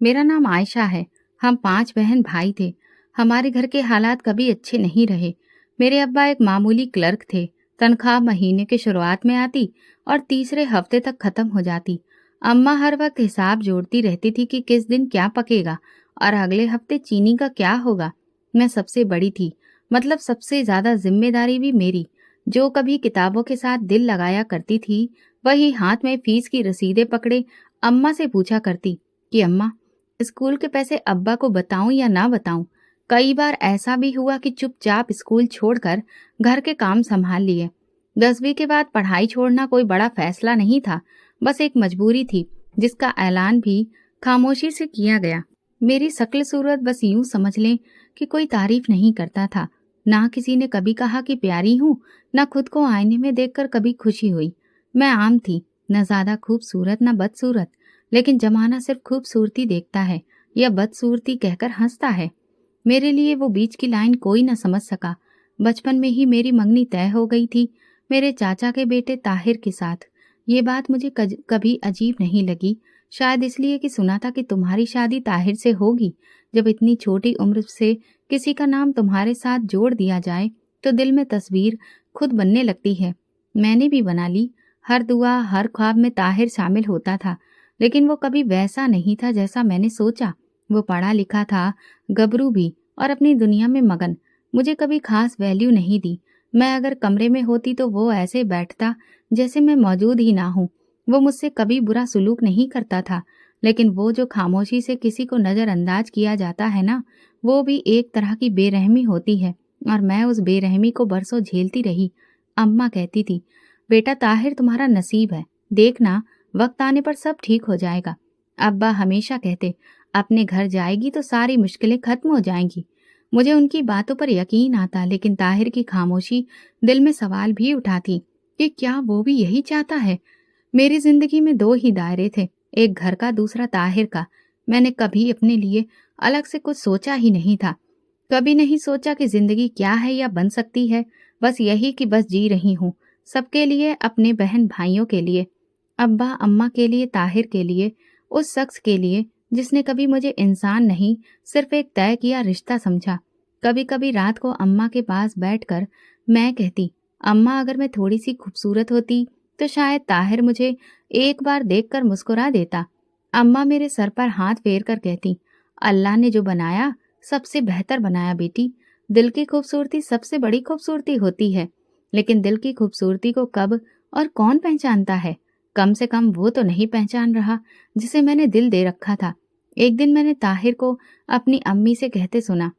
मेरा नाम आयशा है। हम 5 बहन भाई थे। हमारे घर के हालात कभी अच्छे नहीं रहे। मेरे अब्बा एक मामूली क्लर्क थे। तनख्वाह महीने के शुरुआत में आती और तीसरे हफ्ते तक खत्म हो जाती। अम्मा हर वक्त हिसाब जोड़ती रहती थी कि किस दिन क्या पकेगा और अगले हफ्ते चीनी का क्या होगा। मैं सबसे बड़ी थी, मतलब सबसे ज्यादा जिम्मेदारी भी मेरी। जो कभी किताबों के साथ दिल लगाया करती थी, वही हाथ में फीस की रसीदें पकड़े अम्मा से पूछा करती कि अम्मा, स्कूल के पैसे अब्बा को बताऊं या ना बताऊं। कई बार ऐसा भी हुआ कि चुपचाप स्कूल छोड़कर घर के काम संभाल लिए। 10वीं के बाद पढ़ाई छोड़ना कोई बड़ा फैसला नहीं था, बस एक मजबूरी थी जिसका ऐलान भी खामोशी से किया गया। मेरी शक्ल सूरत बस यूं समझ लें कि कोई तारीफ नहीं करता था। ना किसी ने कभी कहा कि प्यारी हूं, ना खुद को आईने में देखकर कभी खुशी हुई। मैं आम थी, न ज्यादा खूबसूरत न बदसूरत, लेकिन जमाना सिर्फ खूबसूरती देखता है या बदसूरती कहकर हंसता है। मेरे लिए वो बीच की लाइन कोई न समझ सका। बचपन में ही मेरी मंगनी तय हो गई थी, मेरे चाचा के बेटे ताहिर के साथ। ये बात मुझे कभी अजीब नहीं लगी, शायद इसलिए कि सुना था कि तुम्हारी शादी ताहिर से होगी। जब इतनी छोटी उम्र से किसी का नाम तुम्हारे साथ जोड़ दिया जाए तो दिल में तस्वीर खुद बनने लगती है। मैंने भी बना ली। हर दुआ, हर ख्वाब में ताहिर शामिल होता था, लेकिन वो कभी वैसा नहीं था जैसा मैंने सोचा। वो पढ़ा लिखा था, गबरू भी, और अपनी दुनिया में मगन। मुझे कभी खास वैल्यू नहीं दी। मैं अगर कमरे में होती तो वो ऐसे बैठता जैसे मैं मौजूद ही ना हूँ। वो मुझसे कभी बुरा सुलूक नहीं करता था, लेकिन वो जो खामोशी से किसी को नजरअंदाज किया जाता है ना, वो भी एक तरह की बेरहमी होती है, और मैं उस बेरहमी को बरसों झेलती रही। अम्मा कहती थी, बेटा ताहिर तुम्हारा नसीब है, देखना वक्त आने पर सब ठीक हो जाएगा। अब्बा हमेशा कहते, अपने घर जाएगी तो सारी मुश्किलें खत्म हो जाएंगी। मुझे उनकी बातों पर यकीन आता, लेकिन ताहिर की खामोशी दिल में सवाल भी उठाती कि क्या वो भी यही चाहता है। मेरी जिंदगी में 2 ही दायरे थे, एक घर का, दूसरा ताहिर का। मैंने कभी अपने लिए अलग से कुछ सोचा ही नहीं था। कभी नहीं सोचा कि जिंदगी क्या है या बन सकती है। बस यही कि बस जी रही हूँ, सबके लिए, अपने बहन भाइयों के लिए, अब्बा अम्मा के लिए, ताहिर के लिए, उस शख्स के लिए जिसने कभी मुझे इंसान नहीं, सिर्फ एक तय किया रिश्ता समझा। कभी कभी रात को अम्मा के पास बैठकर मैं कहती, अम्मा अगर मैं थोड़ी सी खूबसूरत होती तो शायद ताहिर मुझे एक बार देखकर मुस्कुरा देता। अम्मा मेरे सर पर हाथ फेर कर कहती, अल्लाह ने जो बनाया सबसे बेहतर बनाया बेटी। दिल की खूबसूरती सबसे बड़ी खूबसूरती होती है, लेकिन दिल की खूबसूरती को कब और कौन पहचानता है? कम से कम वो तो नहीं पहचान रहा जिसे मैंने दिल दे रखा था। एक दिन मैंने ताहिर को अपनी अम्मी से कहते सुना,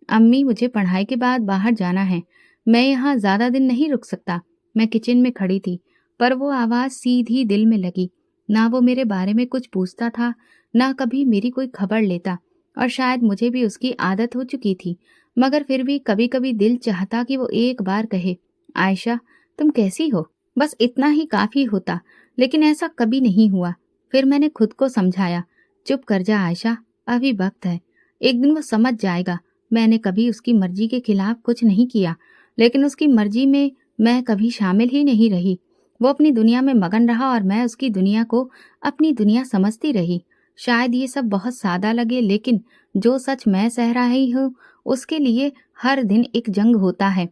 अम्मी मुझे पढ़ाई के बाद बाहर जाना है, मैं यहाँ ज्यादा दिन नहीं रुक सकता। मैं किचन में खड़ी थी, पर वो आवाज सीधी दिल में लगी। ना वो मेरे बारे में कुछ पूछता था, ना कभी मेरी कोई खबर लेता, और शायद मुझे भी उसकी आदत हो चुकी थी। मगर फिर भी कभी कभी दिल चाहता कि वो एक बार कहे, आयशा तुम कैसी हो। बस इतना ही काफी होता, लेकिन ऐसा कभी नहीं हुआ। फिर मैंने खुद को समझाया, चुप कर जा आयशा, अभी वक्त है, एक दिन वो समझ जाएगा। मैंने कभी उसकी मर्जी के खिलाफ कुछ नहीं किया, लेकिन उसकी मर्जी में मैं कभी शामिल ही नहीं रही। वो अपनी दुनिया में मगन रहा और मैं उसकी दुनिया को अपनी दुनिया समझती रही। शायद ये सब बहुत सादा लगे, लेकिन जो सच मैं सह रही हूँ उसके लिए हर दिन एक जंग होता है।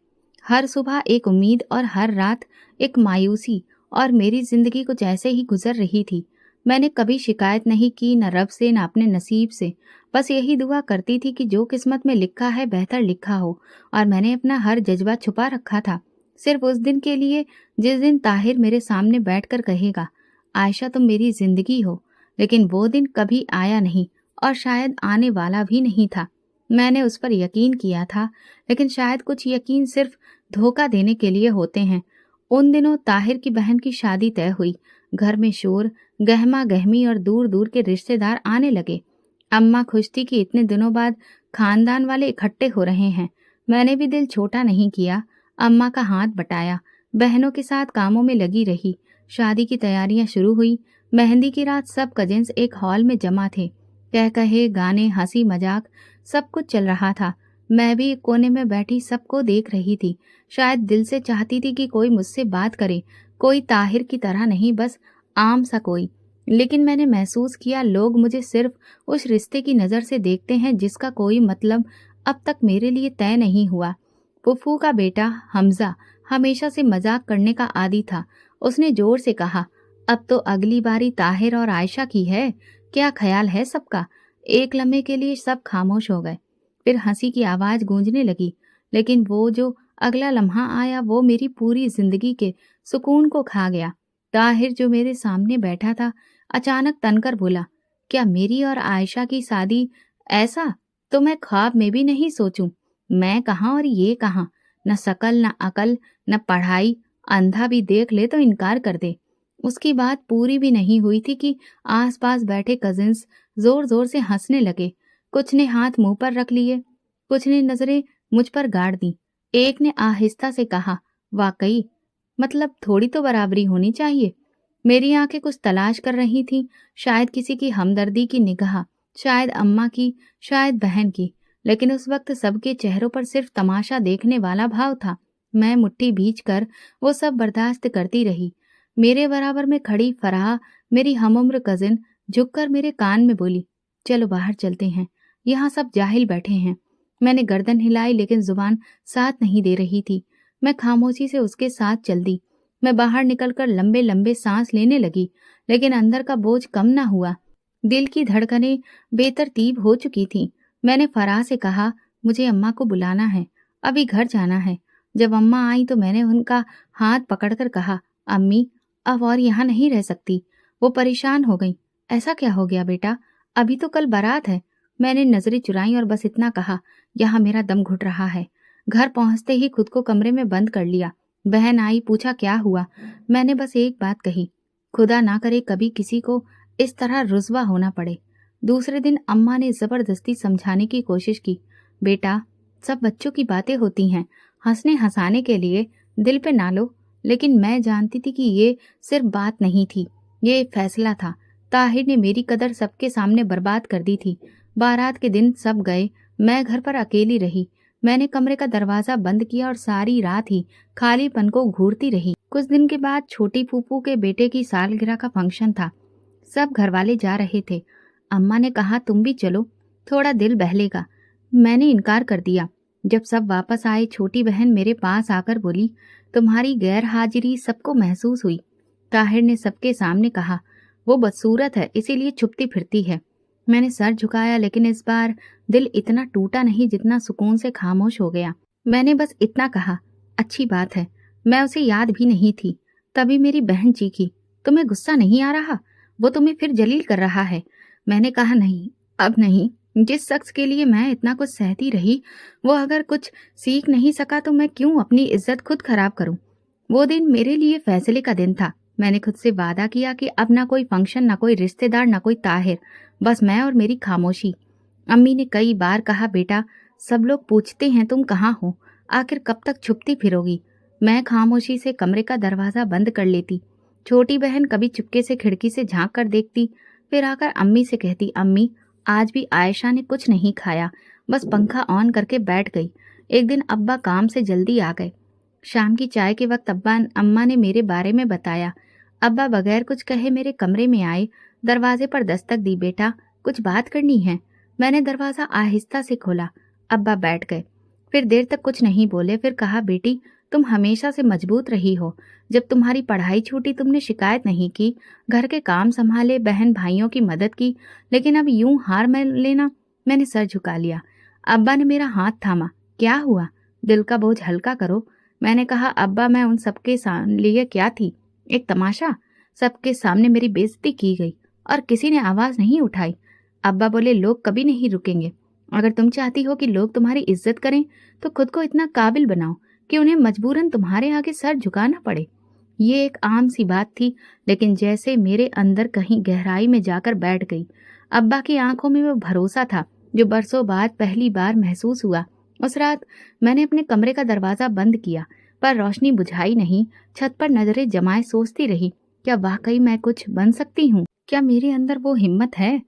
हर सुबह एक उम्मीद और हर रात एक मायूसी, और मेरी जिंदगी कुछ ऐसे ही गुजर रही थी। मैंने कभी शिकायत नहीं की, न रब से न अपने नसीब से। बस यही दुआ करती थी कि जो किस्मत में लिखा है बेहतर लिखा हो, और मैंने अपना हर जज्बा छुपा रखा था, सिर्फ उस दिन के लिए जिस दिन ताहिर मेरे सामने बैठकर कहेगा, आयशा तुम मेरी जिंदगी हो। लेकिन वो दिन कभी आया नहीं, और शायद आने वाला भी नहीं था। मैंने उस पर यकीन किया था, लेकिन शायद कुछ यकीन सिर्फ धोखा देने के लिए होते हैं। उन दिनों ताहिर की बहन की शादी तय हुई। घर में शोर, गहमा गहमी, और दूर दूर के रिश्तेदार आने लगे। अम्मा खुश थी कि इतने दिनों बाद खानदान वाले इकट्ठे हो रहे हैं। मैंने भी दिल छोटा नहीं किया, अम्मा का हाथ बटाया, बहनों के साथ कामों में लगी रही। शादी की तैयारियां शुरू हुई। मेहंदी की रात सब कजिन्स एक हॉल में जमा थे। कह कहे, गाने, हंसी मजाक, सब कुछ चल रहा था। मैं भी एक कोने में बैठी सबको देख रही थी। शायद दिल से चाहती थी कि कोई मुझसे बात करे, कोई ताहिर की तरह नहीं, बस आम सा कोई। लेकिन मैंने महसूस किया लोग मुझे सिर्फ उस रिश्ते की नज़र से देखते हैं जिसका कोई मतलब अब तक मेरे लिए तय नहीं हुआ। फूफू का बेटा हमजा हमेशा से मजाक करने का आदी था। उसने जोर से कहा, अब तो अगली बारी ताहिर और आयशा की है, क्या ख्याल है सबका? एक लम्हे के लिए सब खामोश हो गए। फिर हंसी की आवाज गूंजने लगी, लेकिन वो जो अगला लम्हा आया वो मेरी पूरी जिंदगी के सुकून को खा गया। ताहिर जो मेरे सामने बैठा था अचानक तनकर बोला, क्या मेरी और आयशा की शादी? ऐसा तो मैं ख्वाब में भी नहीं सोचूं। मैं कहाँ और ये कहाँ, न शकल न अकल न पढ़ाई, अंधा भी देख ले तो इनकार कर दे। उसकी बात पूरी भी नहीं हुई थी कि आसपास बैठे कजिन्स जोर जोर से हंसने लगे। कुछ ने हाथ मुंह पर रख लिए, कुछ ने नजरें मुझ पर गाड़ दी। एक ने आहिस्ता से कहा, वाकई मतलब थोड़ी तो बराबरी होनी चाहिए। मेरी आंखें कुछ तलाश कर रही थीं, शायद किसी की हमदर्दी की निगाह, शायद अम्मा की, शायद बहन की, लेकिन उस वक्त सबके चेहरों पर सिर्फ तमाशा देखने वाला भाव था। मैं मुट्ठी भींच कर वो सब बर्दाश्त करती रही। मेरे बराबर में खड़ी फराह, मेरी हमउम्र कजिन, झुककर मेरे कान में बोली, चलो बाहर चलते हैं, यहाँ सब जाहिल बैठे हैं। मैंने गर्दन हिलाई लेकिन जुबान साथ नहीं दे रही थी। मैं खामोशी से उसके साथ चल दी। मैं बाहर निकलकर लंबे लंबे सांस लेने लगी, लेकिन अंदर का बोझ कम न हुआ। दिल की धड़कनें बेतरतीब हो चुकी थीं। मैंने फराह से कहा, मुझे अम्मा को बुलाना है, अभी घर जाना है। जब अम्मा आई तो मैंने उनका हाथ पकड़कर कहा, अम्मी अब और यहाँ नहीं रह सकती। वो परेशान हो गई। ऐसा क्या हो गया बेटा? अभी तो कल बारात है। मैंने नजरें चुराई और बस इतना कहा, यहाँ मेरा दम घुट रहा है। घर पहुंचते ही खुद को कमरे में बंद कर लिया। बहन आई, पूछा क्या हुआ। मैंने बस एक बात कही, खुदा ना करे कभी किसी को इस तरह रुस्वा होना पड़े। दूसरे दिन अम्मा ने जबरदस्ती समझाने की कोशिश की, बेटा सब बच्चों की बातें होती हैं, हंसने हंसाने के लिए, दिल पे ना लो। लेकिन मैं जानती थी कि ये सिर्फ बात नहीं थी, ये फैसला था। ताहिर ने मेरी कदर सबके सामने बर्बाद कर दी थी। बारात के दिन सब गए, मैं घर पर अकेली रही। मैंने कमरे का दरवाजा बंद किया और सारी रात ही खालीपन को घूरती रही। कुछ दिन के बाद छोटी फूफू के बेटे की सालगिरह का फंक्शन था। सब घरवाले जा रहे थे। अम्मा ने कहा, तुम भी चलो, थोड़ा दिल बहलेगा। मैंने इनकार कर दिया। जब सब वापस आए, छोटी बहन मेरे पास आकर बोली, तुम्हारी गैर हाजिरी सबको महसूस हुई। ताहिर ने सबके सामने कहा, वो बदसूरत है, इसीलिए छुपती फिरती है। मैंने सर झुकाया, लेकिन इस बार दिल इतना टूटा नहीं जितना सुकून से खामोश हो गया। मैंने बस इतना कहा, अच्छी बात है। मैं उसे याद भी नहीं थी। तभी मेरी बहन चीखी, तुम्हें गुस्सा नहीं आ रहा? वो तुम्हें फिर जलील कर रहा है। मैंने कहा, नहीं, अब नहीं। जिस शख्स के लिए मैं इतना कुछ सहती रही, वो अगर कुछ सीख नहीं सका तो मैं क्यों अपनी इज्जत खुद खराब करूं? वो दिन मेरे लिए फैसले का दिन था। मैंने खुद से वादा किया कि अब ना कोई फंक्शन, ना कोई रिश्तेदार, ना कोई ताहिर, बस मैं और मेरी खामोशी। अम्मी ने कई बार कहा, बेटा सब लोग पूछते हैं तुम कहाँ हो, आखिर कब तक छुपती फिरोगी? मैं खामोशी से कमरे का दरवाजा बंद कर लेती। छोटी बहन कभी चुपके से खिड़की से झांक कर देखती, फिर आकर अम्मी से कहती, अम्मी आज भी आयशा ने कुछ नहीं खाया, बस पंखा ऑन करके बैठ गई। एक दिन अब्बा काम से जल्दी आ गए। शाम की चाय के वक्त अम्मा ने मेरे बारे में बताया। अब्बा बगैर कुछ कहे मेरे कमरे में आए, दरवाजे पर दस्तक दी, बेटा कुछ बात करनी है। मैंने दरवाजा आहिस्ता से खोला। अब्बा बैठ गए, फिर देर तक कुछ नहीं बोले। फिर कहा, बेटी तुम हमेशा से मजबूत रही हो। जब तुम्हारी पढ़ाई छूटी तुमने शिकायत नहीं की, घर के काम संभाले, बहन भाइयों की मदद की, लेकिन अब यूं हार मान लेना? मैंने सर झुका लिया। अब्बा ने मेरा हाथ थामा, क्या हुआ, दिल का बोझ हल्का करो। मैंने कहा, अब्बा मैं उन सबके लिए क्या थी, एक तमाशा? सबके सामने मेरी बेइज्जती की गई और किसी ने आवाज नहीं उठाई। अब्बा बोले, लोग कभी नहीं रुकेंगे। अगर तुम चाहती हो कि लोग तुम्हारी इज्जत करें तो खुद को इतना काबिल बनाओ कि उन्हें मजबूरन तुम्हारे आगे सर झुकाना पड़े। ये एक आम सी बात थी, लेकिन जैसे मेरे अंदर कहीं गहराई में जाकर बैठ गई। अब्बा की आंखों में वो भरोसा था जो बरसों बाद पहली बार महसूस हुआ। उस रात मैंने अपने कमरे का दरवाजा बंद किया, पर रोशनी बुझाई नहीं। छत पर नजरें जमाए सोचती रही, क्या वाकई मैं कुछ बन सकती हूँ? क्या मेरे अंदर वो हिम्मत है?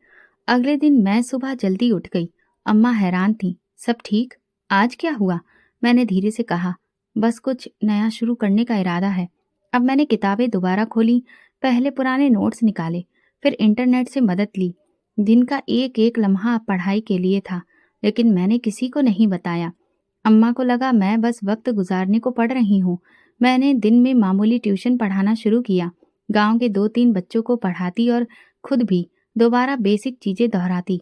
अगले दिन मैं सुबह जल्दी उठ गई। अम्मा हैरान थी, सब ठीक? आज क्या हुआ? मैंने धीरे से कहा, बस कुछ नया शुरू करने का इरादा है। अब मैंने किताबें दोबारा खोली, पहले पुराने नोट्स निकाले, फिर इंटरनेट से मदद ली। दिन का एक एक लम्हा पढ़ाई के लिए था, लेकिन मैंने किसी को नहीं बताया। अम्मा को लगा मैं बस वक्त गुजारने को पढ़ रही हूँ। मैंने दिन में मामूली ट्यूशन पढ़ाना शुरू किया। गांव के 2-3 बच्चों को पढ़ाती और खुद भी दोबारा बेसिक चीजें दोहराती।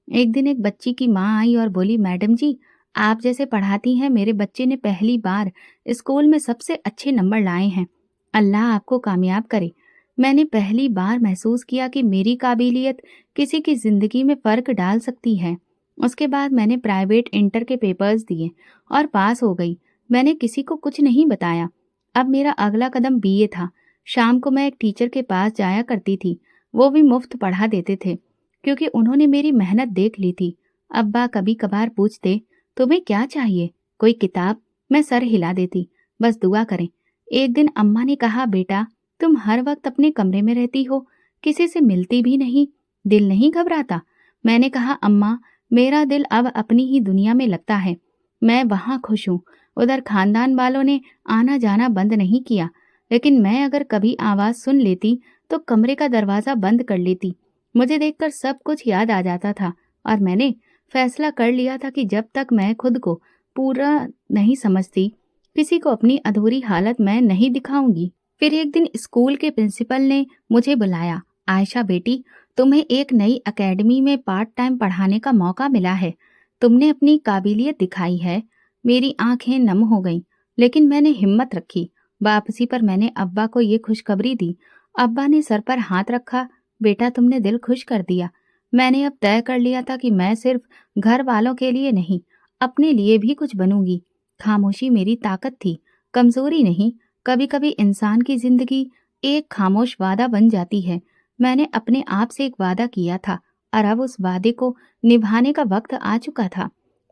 एक दिन एक बच्ची की माँ आई और बोली, मैडम जी, आप जैसे पढ़ाती हैं मेरे बच्चे ने पहली बार स्कूल में सबसे अच्छे नंबर लाए हैं। अल्लाह आपको कामयाब करे। मैंने पहली बार महसूस किया कि मेरी काबिलियत किसी की जिंदगी में फर्क डाल सकती है। उसके बाद मैंने प्राइवेट इंटर के पेपर्स दिए और पास हो गई। मैंने किसी को कुछ नहीं बताया। अब मेरा अगला कदम बीए था। शाम को मैं एक टीचर के पास जाया करती थी। वो भी मुफ्त पढ़ा देते थे, क्योंकि उन्होंने मेरी मेहनत देख ली थी। अब्बा कभी कभार पूछते, तुम्हें क्या चाहिए, कोई किताब? मैं सर हिला देती, बस दुआ करें। एक दिन अम्मा ने कहा, बेटा तुम हर वक्त अपने कमरे में रहती हो, किसी से मिलती भी नहीं, दिल नहीं घबराता? मैंने कहा, अम्मा मेरा दिल अब अपनी ही दुनिया में लगता है, मैं वहाँ खुश हूँ। उधर खानदान वालों ने आना जाना बंद नहीं किया, लेकिन मैं अगर कभी आवाज सुन लेती तो कमरे का दरवाजा बंद कर लेती। मुझे देखकर सब कुछ याद आ जाता था और मैंने फैसला कर लिया था कि जब तक मैं खुद को पूरा नहीं समझती, किसी को अपनी अधूरी हालत मैं नहीं दिखाऊंगी। फिर एक दिन स्कूल के प्रिंसिपल ने मुझे बुलाया। आयशा बेटी, तुम्हें एक नई एकेडमी में पार्ट टाइम पढ़ाने का मौका मिला है। तुमने अपनी काबिलियत दिखाई है। मेरी आंखें नम हो गईं, लेकिन मैंने हिम्मत रखी। वापसी पर मैंने अब्बा को ये खुशखबरी दी। अब्बा ने सर पर हाथ रखा। बेटा तुमने दिल खुश कर दिया। मैंने अब तय कर लिया था कि मैं सिर्फ घर वालों के लिए नहीं, अपने लिए भी कुछ बनूंगी। खामोशी मेरी ताकत थी, कमजोरी नहीं। कभी कभी इंसान की जिंदगी एक खामोश वादा बन जाती है। मैंने अपने आप से एक वादा किया था और अब उस वादे को निभाने का वक्त आ चुका था।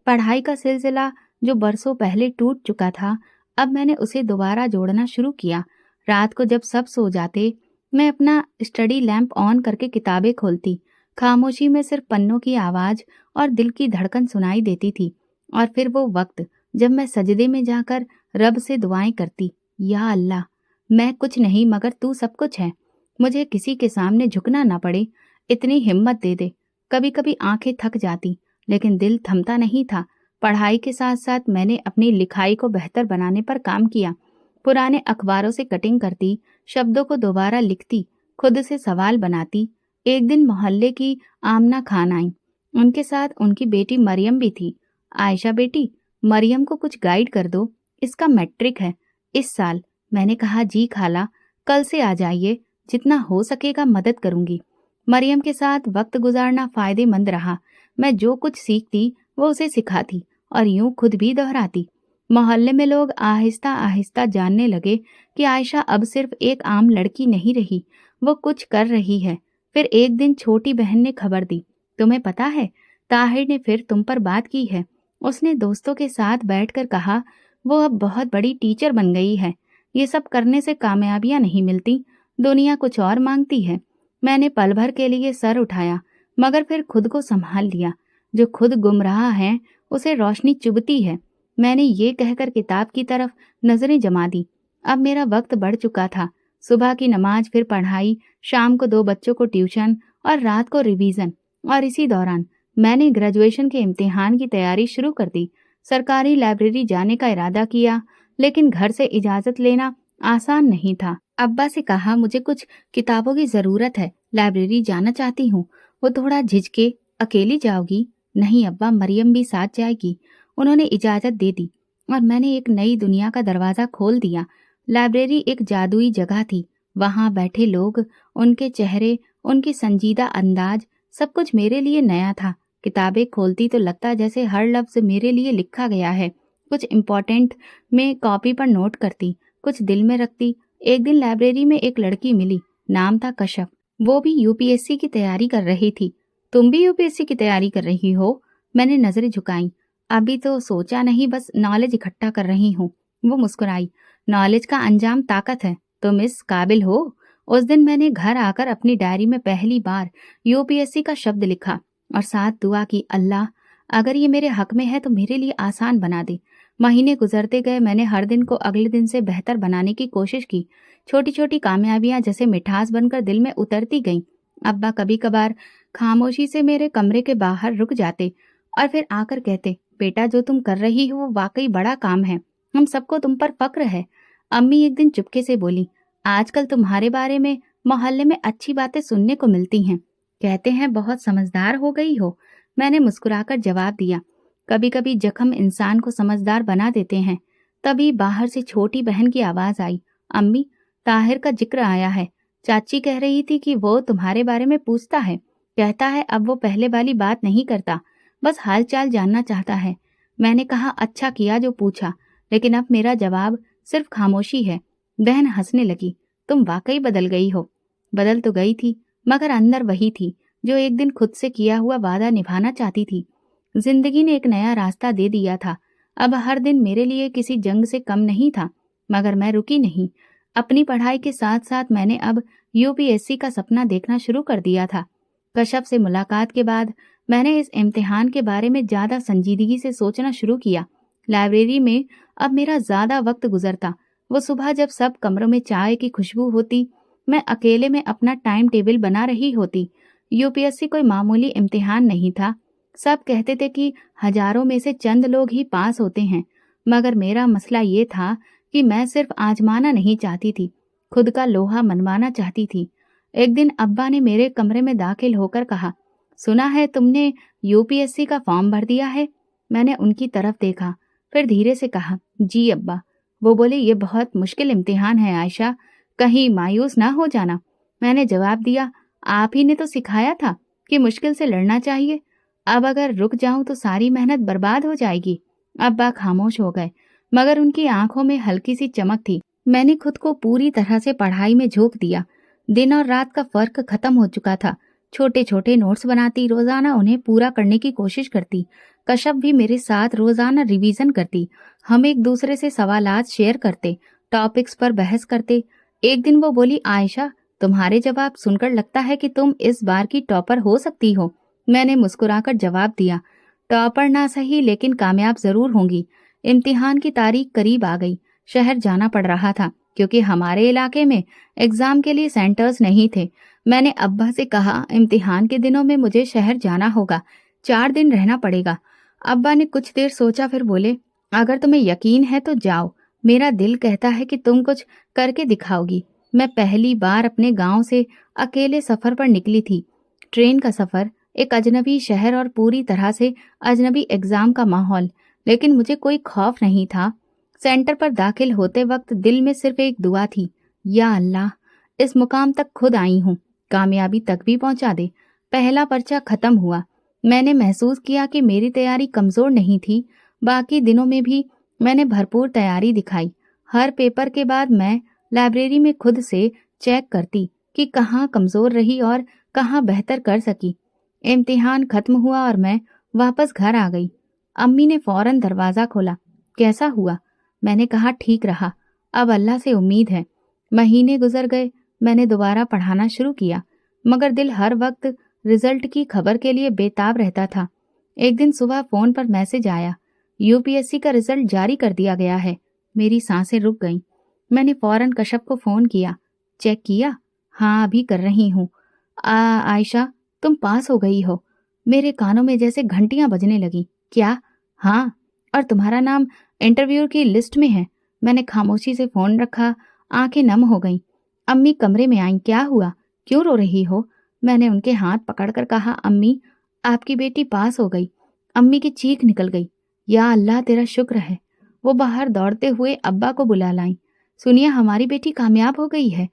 पढ़ाई का सिलसिला जो बरसों पहले टूट चुका था, अब मैंने उसे दोबारा जोड़ना शुरू किया। रात को जब सब सो जाते, मैं अपना स्टडी लैंप ऑन करके किताबें खोलती। खामोशी में सिर्फ पन्नों की आवाज और दिल की धड़कन सुनाई देती थी। और फिर वो वक्त जब मैं सजदे में जाकर रब से दुआएं करती, या अल्लाह, मैं कुछ नहीं मगर तू सब कुछ है। मुझे किसी के सामने झुकना ना पड़े, इतनी हिम्मत दे दे। कभी कभी आंखें थक जाती, लेकिन दिल थमता नहीं था। पढ़ाई के साथ साथ मैंने अपनी लिखाई को बेहतर बनाने पर काम किया। पुराने अखबारों से कटिंग करती, शब्दों को दोबारा लिखती, खुद से सवाल बनाती। एक दिन मोहल्ले की आमना खान आई। उनके साथ उनकी बेटी मरियम भी थी। आयशा बेटी, मरियम को कुछ गाइड कर दो, इसका मैट्रिक है इस साल। मैंने कहा, जी खाला, कल से आ जाइए, जितना हो सकेगा मदद करूंगी। मरियम के साथ वक्त गुजारना फायदेमंद रहा। मैं जो कुछ सीखती वो उसे सिखाती और यूं खुद भी दोहराती। मोहल्ले में लोग आहिस्ता आहिस्ता जानने लगे कि आयशा अब सिर्फ एक आम लड़की नहीं रही, वो कुछ कर रही है। फिर एक दिन छोटी बहन ने खबर दी, तुम्हें पता है, ताहिर ने फिर तुम पर बात की है। उसने दोस्तों के साथ बैठकर कहा, वो अब बहुत बड़ी टीचर बन गई है। ये सब करने से कामयाबियां नहीं मिलती, दुनिया कुछ और मांगती है। मैंने पल भर के लिए सर उठाया, मगर फिर खुद को संभाल लिया। जो खुद गुम रहा है उसे रोशनी चुभती है। मैंने ये कहकर किताब की तरफ नजरें जमा दी। अब मेरा वक्त बढ़ चुका था। सुबह की नमाज, फिर पढ़ाई, शाम को 2 बच्चों को ट्यूशन और रात को रिवीजन। और इसी दौरान मैंने ग्रेजुएशन के इम्तिहान की तैयारी शुरू कर दी। सरकारी लाइब्रेरी जाने का इरादा किया, लेकिन घर से इजाजत लेना आसान नहीं था। अब्बा से कहा, मुझे कुछ किताबों की जरूरत है, लाइब्रेरी जाना चाहती हूँ। वो थोड़ा झिझके, अकेली जाओगी? नहीं अब्बा, मरियम भी साथ जाएगी। उन्होंने इजाजत दे दी और मैंने एक नई दुनिया का दरवाजा खोल दिया। लाइब्रेरी एक जादुई जगह थी। वहां बैठे लोग, उनके चेहरे, उनकी संजीदा अंदाज, सब कुछ मेरे लिए नया था। किताबें खोलती तो लगता जैसे हर लफ्ज मेरे लिए लिखा गया है। कुछ इम्पोर्टेंट में कॉपी पर नोट करती, कुछ दिल में रखती। एक दिन लाइब्रेरी में एक लड़की मिली, नाम था कशफ। वो भी यूपीएससी की तैयारी कर रही थी। तुम भी यूपीएससी की तैयारी कर रही हो? मैंने नजरें झुकाई। अभी तो सोचा नहीं, बस नॉलेज इकट्ठा कर रही हूँ। वो मुस्कुराई। नॉलेज का अंजाम ताकत है, तुम इस काबिल हो। उस दिन मैंने घर आकर अपनी डायरी में पहली बार यूपीएससी का शब्द लिखा और साथ दुआ की, अल्लाह अगर ये मेरे हक में है तो मेरे लिए आसान बना दे। महीने गुजरते गए, मैंने हर दिन को अगले दिन से बेहतर बनाने की कोशिश की। छोटी छोटी कामयाबियां जैसे मिठास बनकर दिल में उतरती गईं। अब्बा कभी कभार खामोशी से मेरे कमरे के बाहर रुक जाते और फिर आकर कहते, बेटा जो तुम कर रही हो वो वाकई बड़ा काम है, हम सबको तुम पर फक्र है। अम्मी एक दिन चुपके से बोली, आजकल तुम्हारे बारे में मोहल्ले में अच्छी बातें सुनने को मिलती हैं, कहते हैं बहुत समझदार हो गई हो। मैंने मुस्कुराकर जवाब दिया, कभी कभी जख्म इंसान को समझदार बना देते हैं। तभी बाहर से छोटी बहन की आवाज आई, अम्मी ताहिर का जिक्र आया है, चाची कह रही थी कि वो तुम्हारे बारे में पूछता है, कहता है अब वो पहले वाली बात नहीं करता, बस हाल चाल जानना चाहता है। मैंने कहा अच्छा किया जो पूछा, लेकिन अब मेरा जवाब सिर्फ खामोशी है। बहन हंसने लगी, तुम वाकई बदल गई हो। बदल तो गई थी, मगर अंदर वही थी जो एक दिन खुद से किया हुआ वादा निभाना चाहती थी। जिंदगी ने एक नया रास्ता दे दिया था। अब हर दिन मेरे लिए किसी जंग से कम नहीं था, मगर मैं रुकी नहीं। अपनी पढ़ाई के साथ साथ मैंने अब यूपीएससी का सपना देखना शुरू कर दिया था। कश्यप से मुलाकात के बाद मैंने इस इम्तिहान के बारे में ज्यादा संजीदगी से सोचना शुरू किया। लाइब्रेरी में अब मेरा ज्यादा वक्त गुजरता। वो सुबह जब सब कमरों में चाय की खुशबू होती, मैं अकेले में अपना टाइम टेबल बना रही होती। यूपीएससी कोई मामूली इम्तिहान नहीं था। सब कहते थे कि हजारों में से चंद लोग ही पास होते हैं, मगर मेरा मसला ये था कि मैं सिर्फ आजमाना नहीं चाहती थी, खुद का लोहा मनवाना चाहती थी। एक दिन अब्बा ने मेरे कमरे में दाखिल होकर कहा, सुना है तुमने यूपीएससी का फॉर्म भर दिया है। मैंने उनकी तरफ देखा, फिर धीरे से कहा, जी अब्बा। वो बोले, ये बहुत मुश्किल इम्तिहान है आयशा, कहीं मायूस ना हो जाना। मैंने जवाब दिया, आप ही ने तो सिखाया था कि मुश्किल से लड़ना चाहिए। अब अगर रुक जाऊं तो सारी मेहनत बर्बाद हो जाएगी। अब्बा खामोश हो गए, मगर उनकी आंखों में हल्की सी चमक थी। मैंने खुद को पूरी तरह से पढ़ाई में झोंक दिया। दिन और रात का फर्क खत्म हो चुका था। छोटे छोटे नोट्स बनाती, रोजाना उन्हें पूरा करने की कोशिश करती। कश्यप भी मेरे साथ रोजाना रिवीजन करती। हम एक दूसरे से सवालात शेयर करते, टॉपिक्स पर बहस करते। एक दिन वो बोली, आयशा तुम्हारे जवाब सुनकर लगता है कि तुम इस बार की टॉपर हो सकती हो। मैंने मुस्कुराकर जवाब दिया, टॉपर ना सही लेकिन कामयाब जरूर होंगी। इम्तिहान की तारीख करीब आ गई। शहर जाना पड़ रहा था क्योंकि हमारे इलाके में एग्जाम के लिए सेंटर्स नहीं थे। मैंने अब्बा से कहा, इम्तिहान के दिनों में मुझे शहर जाना होगा, 4 दिन रहना पड़ेगा। अब्बा ने कुछ देर सोचा, फिर बोले, अगर तुम्हें यकीन है तो जाओ, मेरा दिल कहता है कि तुम कुछ करके दिखाओगी। मैं पहली बार अपने गांव से अकेले सफर पर निकली थी। ट्रेन का सफर, एक अजनबी शहर और पूरी तरह से अजनबी एग्जाम का माहौल, लेकिन मुझे कोई खौफ नहीं था। सेंटर पर दाखिल होते वक्त दिल में सिर्फ एक दुआ थी, या अल्लाह इस मुकाम तक खुद आई हूँ, कामयाबी तक भी पहुंचा दे। पहला पर्चा खत्म हुआ। मैंने महसूस किया कि मेरी तैयारी कमजोर नहीं थी। बाकी दिनों में भी मैंने भरपूर तैयारी दिखाई। हर पेपर के बाद मैं लाइब्रेरी में खुद से चेक करती कि कहाँ कमजोर रही और कहाँ बेहतर कर सकी। इम्तिहान खत्म हुआ और मैं वापस घर आ गई। अम्मी ने फौरन दरवाजा खोला, कैसा हुआ? मैंने कहा, ठीक रहा, अब अल्लाह से उम्मीद है। महीने गुजर गए। मैंने दोबारा पढ़ाना शुरू किया, मगर दिल हर वक्त रिजल्ट की खबर के लिए बेताब रहता था। एक दिन सुबह फोन पर मैसेज आया, यूपीएससी का रिजल्ट जारी कर दिया गया है। मेरी सांसें रुक गईं। मैंने फौरन कश्यप को फोन किया, चेक किया? हाँ अभी कर रही हूँ। आयशा तुम पास हो गई हो। मेरे कानों में जैसे घंटियां बजने लगी। क्या? हाँ, और तुम्हारा नाम इंटरव्यू की लिस्ट में है। मैंने खामोशी से फोन रखा, आंखें नम हो गईं। अम्मी कमरे में आईं, क्या हुआ, क्यों रो रही हो? मैंने उनके हाथ पकड़कर कहा, अम्मी आपकी बेटी पास हो गई। अम्मी की चीख निकल गई, या अल्लाह तेरा शुक्र है। वो बाहर दौड़ते हुए अब्बा को बुला लाई, सुनिए हमारी बेटी कामयाब हो गई है।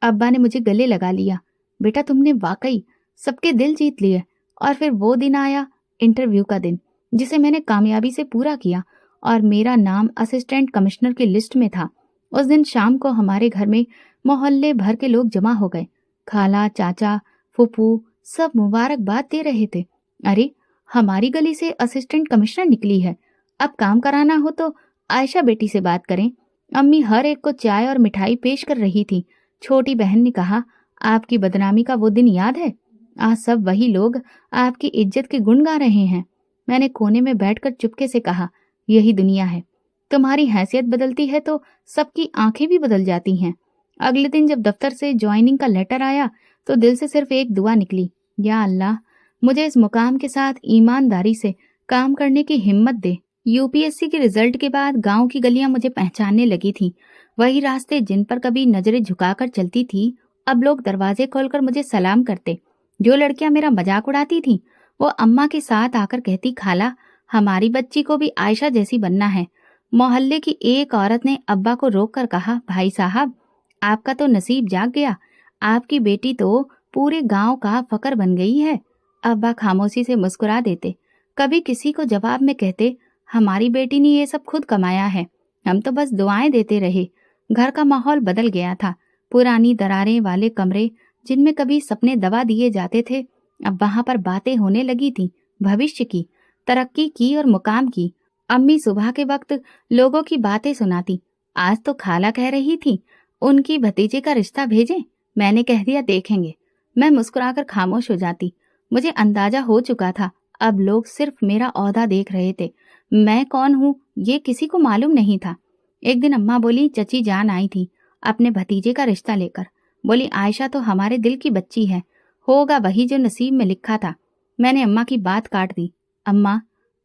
अब्बा ने मुझे गले लगा लिया, बेटा तुमने वाकई सबके दिल जीत लिए। और फिर वो दिन आया, इंटरव्यू का दिन, जिसे मैंने कामयाबी से पूरा किया और मेरा नाम असिस्टेंट कमिश्नर की लिस्ट में था। उस दिन शाम को हमारे घर में मोहल्ले भर के लोग जमा हो गए। खाला, चाचा, फूफू सब मुबारकबाद दे रहे थे। अरे हमारी गली से असिस्टेंट कमिश्नर निकली है, अब काम कराना हो तो आयशा बेटी से बात करें। अम्मी हर एक को चाय और मिठाई पेश कर रही थी। छोटी बहन ने कहा, आपकी बदनामी का वो दिन याद है? आज सब वही लोग आपकी इज्जत के गुण गा रहे हैं। मैंने कोने में बैठकर चुपके से कहा, यही दुनिया है, तुम्हारी हैसियत बदलती है तो सबकी आंखें भी बदल जाती हैं। अगले दिन जब दफ्तर से ज्वाइनिंग का लेटर आया तो दिल से सिर्फ एक दुआ निकली, या अल्लाह मुझे इस मुकाम के साथ ईमानदारी से काम करने की हिम्मत दे। यूपीएससी के रिजल्ट के बाद गांव की गलियां मुझे पहचानने लगी थीं। वही रास्ते जिन पर कभी नजरें झुकाकर चलती थी, अब लोग दरवाजे खोलकर मुझे सलाम करते। जो लड़कियां मेरा मजाक उड़ाती थीं, वो अम्मा के साथ आकर कहती, खाला हमारी बच्ची को भी आयशा जैसी बनना है। मोहल्ले की एक औरत ने अब्बा को रोककर कहा, भाई साहब आपका तो नसीब जाग गया, आपकी बेटी तो पूरे गांव का फकर बन गई है। अब्बा खामोशी से मुस्कुरा देते, कभी किसी को जवाब में कहते, हमारी बेटी ने ये सब खुद कमाया है, हम तो बस दुआएं देते रहे। घर का माहौल बदल गया था। पुरानी दरारें वाले कमरे जिनमें कभी सपने दबा दिए जाते थे, अब वहां पर बातें होने लगी थी, भविष्य की, तरक्की की और मुकाम की। अम्मी सुबह के वक्त लोगों की बातें सुनाती। आज तो खाला कह रही थी उनकी भतीजे का रिश्ता भेजें। मैंने कह दिया देखेंगे। मैं मुस्कुराकर खामोश हो जाती। मुझे अंदाजा हो चुका था, अब लोग सिर्फ मेरा ओहदा देख रहे थे, मैं कौन हूँ ये किसी को मालूम नहीं था। एक दिन अम्मा बोली, चची जान आई थी अपने भतीजे का रिश्ता लेकर। बोली, आयशा तो हमारे दिल की बच्ची है, होगा वही जो नसीब में लिखा था। मैंने अम्मा की बात काट दी। अम्मा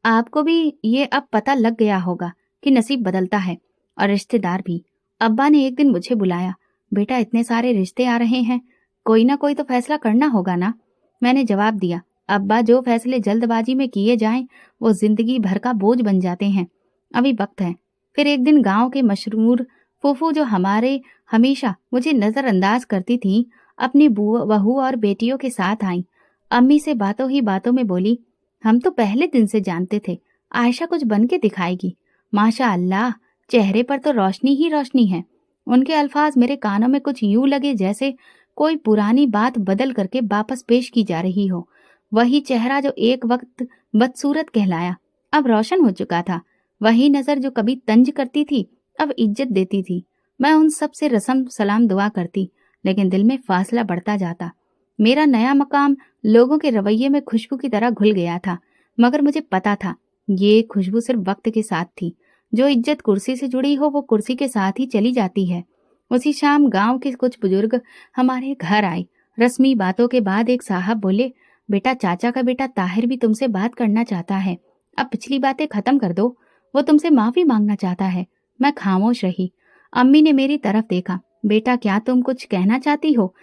आपको भी ये अब पता लग गया होगा कि नसीब बदलता है, और रिश्तेदार भी। अब्बा ने एक दिन मुझे बुलाया, बेटा इतने सारे रिश्ते आ रहे हैं, कोई ना कोई तो फैसला करना होगा ना। मैंने जवाब दिया, अब्बा जो फैसले जल्दबाजी में किए जाएं वो जिंदगी भर का बोझ बन जाते हैं, अभी वक्त है। फिर एक दिन गांव के मशहूर फूफू जो हमारे हमेशा मुझे नजरअंदाज करती थी, अपनी बहू और बेटियों के साथ आई। अम्मी से बातों ही बातों में बोली, हम तो पहले दिन से जानते थे आयशा कुछ बन के दिखाएगी। माशा अल्लाह चेहरे पर तो रोशनी ही रोशनी है। उनके अल्फाज मेरे कानों में कुछ यूं लगे जैसे कोई पुरानी बात बदल करके वापस पेश की जा रही हो। वही चेहरा जो एक वक्त बदसूरत कहलाया, अब रोशन हो चुका था। वही नजर जो कभी तंज करती थी, अब इज्जत देती थी। मैं उन सब से रस्म सलाम दुआ करती, लेकिन दिल में फासला बढ़ता जाता। मेरा नया मकाम लोगों के रवैये में खुशबू की तरह घुल गया था, मगर मुझे पता था ये खुशबू सिर्फ वक्त के साथ थी। जो इज्जत कुर्सी से जुड़ी हो वो कुर्सी के साथ ही चली जाती है। उसी शाम गांव के कुछ बुजुर्ग हमारे घर आए। रस्मी बातों के बाद एक साहब बोले, बेटा चाचा का बेटा ताहिर भी तुमसे बात करना चाहता है, अब पिछली बातें खत्म कर दो, वो तुमसे माफी मांगना चाहता है। मैं खामोश रही। अम्मी ने मेरी तरफ देखा, बेटा क्या तुम कुछ कहना चाहती हो?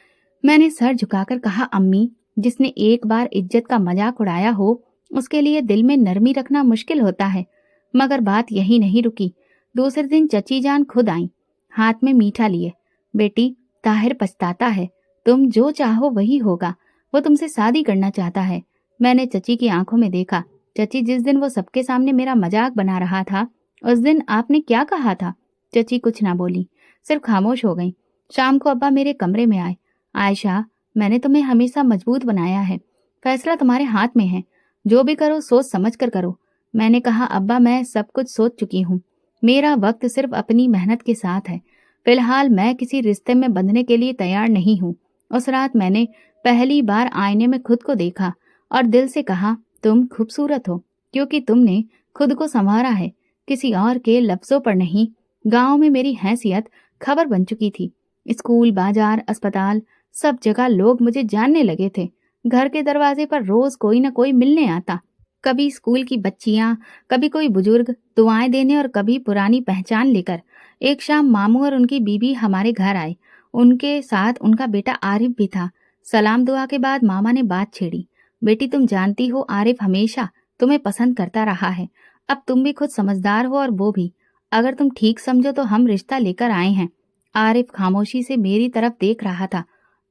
मैंने सर झुकाकर कहा, अम्मी जिसने एक बार इज्जत का मजाक उड़ाया हो उसके लिए दिल में नरमी रखना मुश्किल होता है। मगर बात यही नहीं रुकी। दूसरे दिन चची जान खुद आई, हाथ में मीठा लिए। बेटी ताहिर पछताता है, तुम जो चाहो वही होगा, वो तुमसे शादी करना चाहता है। मैंने चची की आंखों में देखा। चची जिस दिन वो सबके सामने मेरा मजाक बना रहा था, उस दिन आपने क्या कहा था? चची कुछ ना बोली, सिर्फ खामोश हो गई। शाम को अब्बा मेरे कमरे में आए। आयशा मैंने तुम्हें हमेशा मजबूत बनाया है, फैसला तुम्हारे हाथ में है, जो भी करो सोच समझ कर करो। मैंने कहा, अब्बा मैं सब कुछ सोच चुकी हूँ, मेरा वक्त सिर्फ अपनी मेहनत के साथ है। फिलहाल मैं किसी रिश्ते में बंधने के लिए तैयार नहीं हूँ। उस रात मैंने पहली बार आईने में खुद को देखा और दिल से कहा, तुम खूबसूरत हो क्योंकि तुमने खुद को संवारा है, किसी और के लफ्जों पर नहीं। गांव में मेरी हैसियत खबर बन चुकी थी। स्कूल, बाजार, अस्पताल, सब जगह लोग मुझे जानने लगे थे। घर के दरवाजे पर रोज कोई न कोई मिलने आता, कभी स्कूल की बच्चियां, कभी कोई बुजुर्ग दुआएं देने और कभी पुरानी पहचान लेकर। एक शाम मामू और उनकी बीबी हमारे घर आए, उनके साथ उनका बेटा आरिफ भी था। सलाम दुआ के बाद मामा ने बात छेड़ी, बेटी तुम जानती हो आरिफ हमेशा तुम्हें पसंद करता रहा है, अब तुम भी खुद समझदार हो और वो भी, अगर तुम ठीक समझो तो हम रिश्ता लेकर आए हैं। आरिफ खामोशी से मेरी तरफ देख रहा था।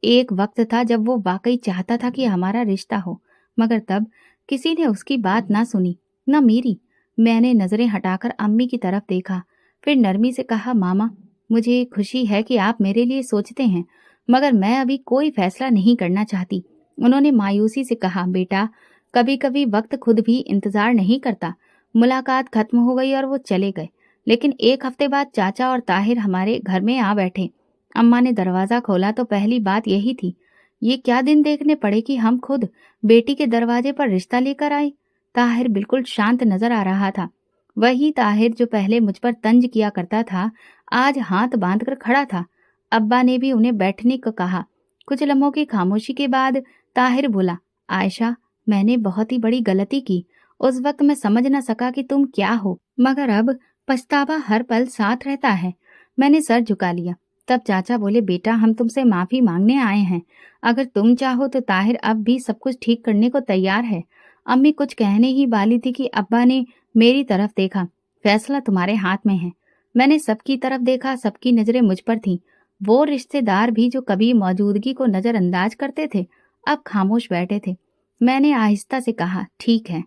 एक वक्त था जब वो वाकई चाहता था कि हमारा रिश्ता हो, मगर तब किसी ने उसकी बात ना सुनी, न मेरी। मैंने नजरें हटाकर अम्मी की तरफ देखा, फिर नरमी से कहा, मामा मुझे खुशी है कि आप मेरे लिए सोचते हैं, मगर मैं अभी कोई फैसला नहीं करना चाहती। उन्होंने मायूसी से कहा, बेटा कभी कभी वक्त खुद भी इंतजार नहीं करता। मुलाकात खत्म हो गई और वो चले गए, लेकिन एक हफ्ते बाद चाचा और ताहिर हमारे घर में आ बैठे। अम्मा ने दरवाजा खोला तो पहली बात यही थी, ये क्या दिन देखने पड़े कि हम खुद बेटी के दरवाजे पर रिश्ता लेकर आए। ताहिर बिल्कुल शांत नजर आ रहा था, वही ताहिर जो पहले मुझ पर तंज किया करता था, आज हाथ बांधकर खड़ा था। अब्बा ने भी उन्हें बैठने को कहा। कुछ लम्हों की खामोशी के बाद ताहिर बोला, आयशा, मैंने बहुत ही बड़ी गलती की। उस वक्त मैं समझ न सका कि तुम क्या हो, मगर अब पछतावा हर पल साथ रहता है। मैंने सर झुका लिया। तब चाचा बोले, बेटा, हम तुमसे माफी मांगने आए हैं। अगर तुम चाहो तो ताहिर अब भी सब कुछ ठीक करने को तैयार है। अम्मी कुछ कहने ही वाली थी कि अब्बा ने मेरी तरफ देखा। फैसला तुम्हारे हाथ में है। मैंने सबकी तरफ देखा, सबकी नजरें मुझ पर थीं। वो रिश्तेदार भी जो कभी मौजूदगी को नजरअंदाज करते थे, अब खामोश बैठे थे। मैंने आहिस्ता से कहा, ठीक है,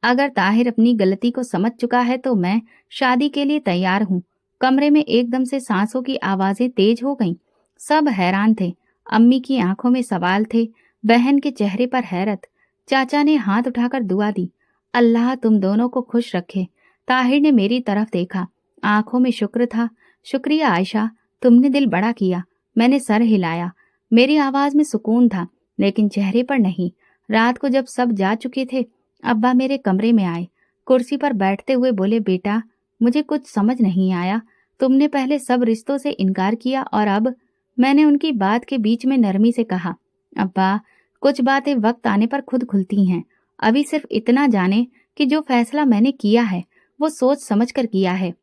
अगर ताहिर अपनी गलती को समझ चुका है तो मैं शादी के लिए तैयार हूँ। कमरे में एकदम से सांसों की आवाजें तेज हो गईं। सब हैरान थे। अम्मी की आंखों में सवाल थे, बहन के चेहरे पर हैरत। चाचा ने हाथ उठाकर दुआ दी, अल्लाह तुम दोनों को खुश रखे। ताहिर ने मेरी तरफ देखा, आंखों में शुक्र था। शुक्रिया आयशा, तुमने दिल बड़ा किया। मैंने सर हिलाया। मेरी आवाज में सुकून था, लेकिन चेहरे पर नहीं। रात को जब सब जा चुके थे, अब्बा मेरे कमरे में आए। कुर्सी पर बैठते हुए बोले, बेटा, मुझे कुछ समझ नहीं आया। तुमने पहले सब रिश्तों से इनकार किया और अब। मैंने उनकी बात के बीच में नरमी से कहा, अब्बा, कुछ बातें वक्त आने पर खुद खुलती हैं। अभी सिर्फ इतना जाने कि जो फैसला मैंने किया है वो सोच समझ कर किया है।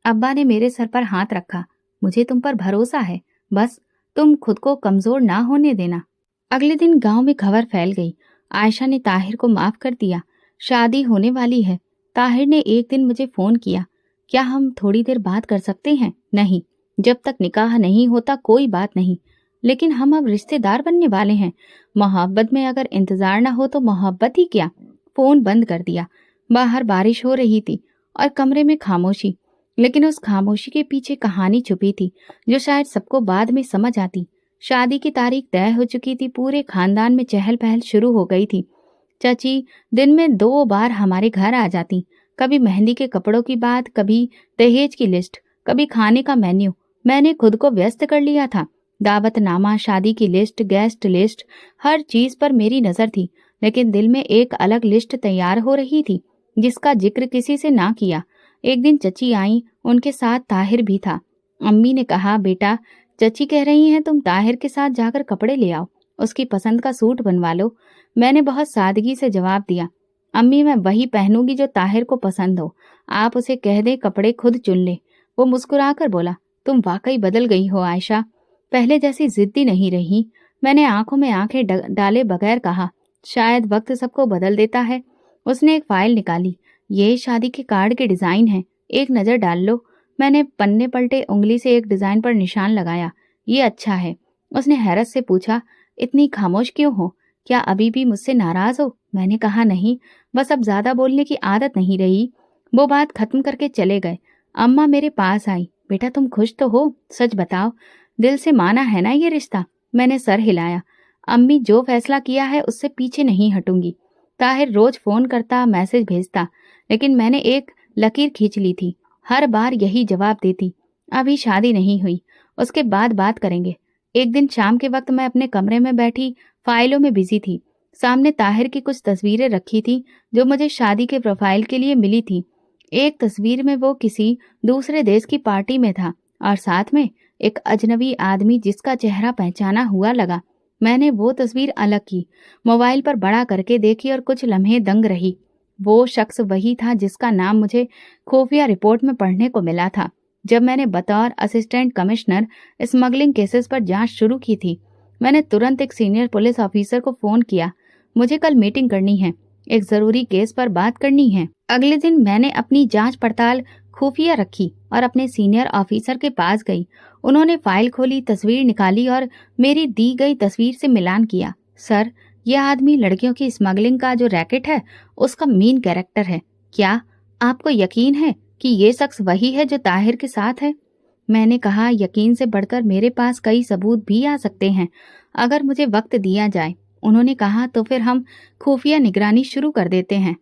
अब्बा ने मेरे सर पर हाथ रखा, मुझे तुम पर भरोसा है, बस तुम खुद को कमजोर ना होने देना। अगले दिन गांव में खबर फैल गई, आयशा ने ताहिर को माफ कर दिया, शादी होने वाली है। ताहिर ने एक दिन मुझे फोन किया, क्या हम थोड़ी देर बात कर सकते हैं? नहीं, जब तक निकाह नहीं होता कोई बात नहीं, लेकिन हम अब रिश्तेदार बनने वाले हैं। मोहब्बत में अगर इंतजार ना हो तो मोहब्बत ही क्या। फोन बंद कर दिया। बाहर बारिश हो रही थी और कमरे में खामोशी, लेकिन उस खामोशी के पीछे कहानी छुपी थी जो शायद सबको बाद में समझ आती। शादी की तारीख तय हो चुकी थी। पूरे खानदान में चहल पहल शुरू हो गई थी। चाची दिन में 2 बार हमारे घर आ जाती। कभी मेहंदी के कपड़ों की बात, कभी दहेज की लिस्ट, कभी खाने का मेन्यू। मैंने खुद को व्यस्त कर लिया था। दावतनामा, शादी की लिस्ट, गेस्ट लिस्ट, हर चीज पर मेरी नजर थी। लेकिन दिल में एक अलग लिस्ट तैयार हो रही थी जिसका जिक्र किसी से ना किया। एक दिन चची आई, उनके साथ ताहिर भी था। अम्मी ने कहा, बेटा, चची कह रही हैं तुम ताहिर के साथ जाकर कपड़े ले आओ, उसकी पसंद का सूट बनवा लो। मैंने बहुत सादगी से जवाब दिया, अम्मी, मैं वही पहनूंगी जो ताहिर को पसंद हो। आप उसे कह दे कपड़े खुद चुन ले। वो मुस्कुराकर बोला, तुम वाकई बदल गई हो आयशा, पहले जैसी जिद्दी नहीं रही। मैंने आंखों में आंखें डाले बगैर कहा, शायद वक्त सबको बदल देता है। उसने एक फाइल निकाली, ये शादी के कार्ड के डिजाइन है, एक नजर डाल लो। मैंने पन्ने पलटे, उंगली से एक डिजाइन पर निशान लगाया, ये अच्छा है। उसने हैरत से पूछा, इतनी खामोश क्यों हो? क्या अभी भी मुझसे नाराज हो? मैंने कहा, नहीं, बस अब ज्यादा बोलने की आदत नहीं रही। वो बात खत्म करके चले गए। अम्मा मेरे पास आई, बेटा तुम खुश तो हो? सच बताओ, दिल से माना है ना ये रिश्ता? मैंने सर हिलाया। अम्मी, जो फैसला किया है उससे पीछे नहीं हटूंगी। ताहिर रोज फोन करता, मैसेज भेजता, लेकिन मैंने एक लकीर खींच ली थी। हर बार यही जवाब देती, अभी शादी नहीं हुई, उसके बाद बात करेंगे। एक दिन शाम के वक्त मैं अपने कमरे में बैठी फाइलों में बिजी थी। सामने ताहिर की कुछ तस्वीरें रखी थी जो मुझे शादी के प्रोफाइल के लिए मिली थी। एक तस्वीर में वो किसी दूसरे देश की पार्टी में था और साथ में एक अजनबी आदमी जिसका चेहरा पहचाना हुआ लगा। मैंने वो तस्वीर अलग की, मोबाइल पर बड़ा करके देखी और कुछ लम्हे दंग रही। वो शख्स वही था जिसका नाम मुझे खुफिया रिपोर्ट में पढ़ने को मिला था जब मैंने बतौर असिस्टेंट कमिश्नर स्मगलिंग केसेस पर जांच शुरू की थी। मैंने तुरंत एक सीनियर पुलिस ऑफिसर को फोन किया, मुझे कल मीटिंग करनी है, एक जरूरी केस पर बात करनी है। अगले दिन मैंने अपनी जांच पड़ताल खुफिया रखी और अपने सीनियर ऑफिसर के पास गई। उन्होंने फाइल खोली, तस्वीर निकाली और मेरी दी गई तस्वीर से मिलान किया। सर, यह आदमी लड़कियों की स्मगलिंग का जो रैकेट है उसका मेन कैरेक्टर है। क्या आपको यकीन है कि ये शख्स वही है जो ताहिर के साथ है? मैंने कहा, यकीन से बढ़कर मेरे पास कई सबूत भी आ सकते हैं अगर मुझे वक्त दिया जाए। उन्होंने कहा, तो फिर हम खुफिया निगरानी शुरू कर देते हैं।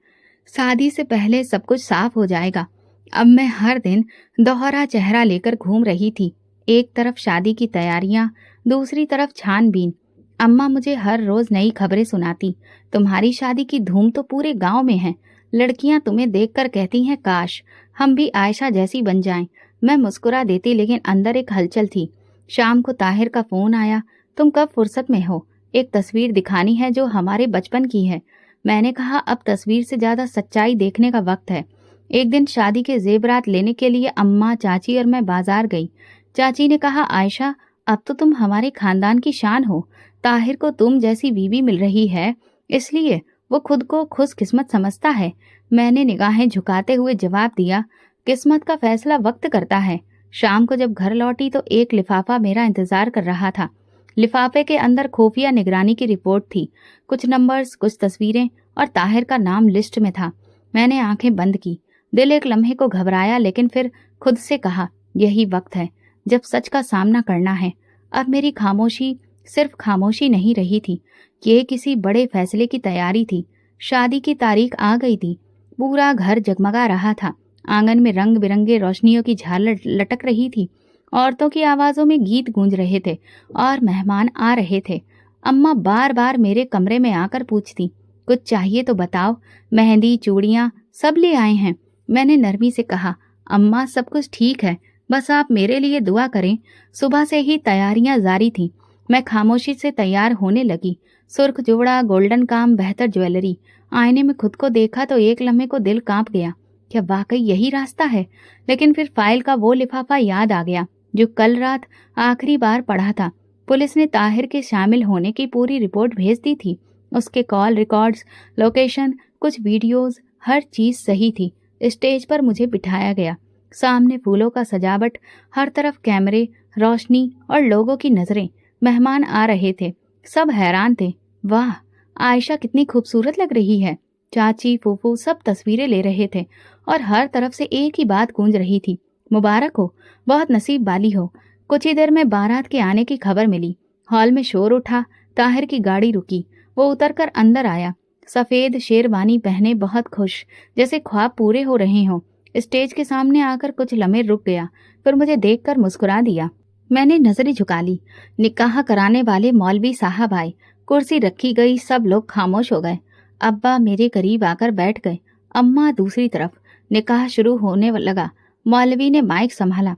शादी से पहले सब कुछ साफ हो जाएगा। अब मैं हर दिन दोहरा चेहरा लेकर घूम रही थी, एक तरफ शादी की तैयारियां, दूसरी तरफ छानबीन। अम्मा मुझे हर रोज नई खबरें सुनाती, तुम्हारी शादी की धूम तो पूरे गांव में है, लड़कियां तुम्हें देखकर कहती हैं काश हम भी आयशा जैसी बन जाएं। मैं मुस्कुरा देती, लेकिन अंदर एक हलचल थी। शाम को ताहिर का फोन आया, तुम कब फुर्सत में हो? एक तस्वीर दिखानी है जो हमारे बचपन की है। मैंने कहा, अब तस्वीर से ज्यादा सच्चाई देखने का वक्त है। एक दिन शादी के जेवरात लेने के लिए अम्मा, चाची और मैं बाजार गई। चाची ने कहा, आयशा, अब तो तुम हमारे खानदान की शान हो। ताहिर को तुम जैसी बीवी मिल रही है, इसलिए वो खुद को खुशकिस्मत समझता है। मैंने निगाहें झुकाते हुए जवाब दिया, किस्मत का फैसला वक्त करता है। शाम को जब घर लौटी तो एक लिफाफा मेरा इंतजार कर रहा था। लिफाफे के अंदर खुफिया निगरानी की रिपोर्ट थी। कुछ नंबर्स, कुछ तस्वीरें और ताहिर का नाम लिस्ट में था। मैंने आंखें बंद की। दिल एक लम्हे को घबराया, लेकिन फिर खुद से कहा, यही वक्त है जब सच का सामना करना है। अब मेरी खामोशी सिर्फ खामोशी नहीं रही थी, ये किसी बड़े फैसले की तैयारी थी। शादी की तारीख आ गई थी। पूरा घर जगमगा रहा था। आंगन में रंग बिरंगे रोशनियों की झालर लटक रही थी। औरतों की आवाजों में गीत गूंज रहे थे और मेहमान आ रहे थे। अम्मा बार बार मेरे कमरे में आकर पूछती, कुछ चाहिए तो बताओ, मेहंदी, चूड़ियां सब ले आए हैं। मैंने नरमी से कहा, अम्मा सब कुछ ठीक है, बस आप मेरे लिए दुआ करें। सुबह से ही तैयारियां जारी थी। मैं खामोशी से तैयार होने लगी। सुर्ख जोड़ा, गोल्डन काम, बेहतर ज्वेलरी। आईने में खुद को देखा तो एक लम्हे को दिल कांप गया। क्या वाकई यही रास्ता है? लेकिन फिर फाइल का वो लिफाफा याद आ गया जो कल रात आखिरी बार पढ़ा था। पुलिस ने ताहिर के शामिल होने की पूरी रिपोर्ट भेज दी थी। उसके कॉल रिकॉर्ड्स, लोकेशन, कुछ वीडियोस, हर चीज सही थी। स्टेज पर मुझे बिठाया गया। सामने फूलों का सजावट, हर तरफ कैमरे, रोशनी और लोगों की नजरें। मेहमान आ रहे थे। सब हैरान थे। वाह, आयशा कितनी खूबसूरत लग रही है। चाची, फूफू सब तस्वीरें ले रहे थे और हर तरफ से एक ही बात गूंज रही थी, मुबारक हो, बहुत नसीब वाली हो। कुछ ही देर में बारात के आने की खबर मिली। हॉल में शोर उठा। ताहिर की गाड़ी रुकी। वो उतरकर अंदर आया। सफेद शेरवानी पहने, बहुत खुश, जैसे ख्वाब पूरे हो रहे हों। स्टेज के सामने आकर कुछ लम्हे रुक गया, फिर मुझे देखकर मुस्कुरा दिया। मैंने नजरें झुका ली। निकाह कराने वाले मौलवी साहब आए। कुर्सी रखी गई, सब लोग खामोश हो गए। अब्बा मेरे करीब आकर बैठ गए, अम्मा दूसरी तरफ। निकाह शुरू होने लगा। मौलवी ने माइक संभाला।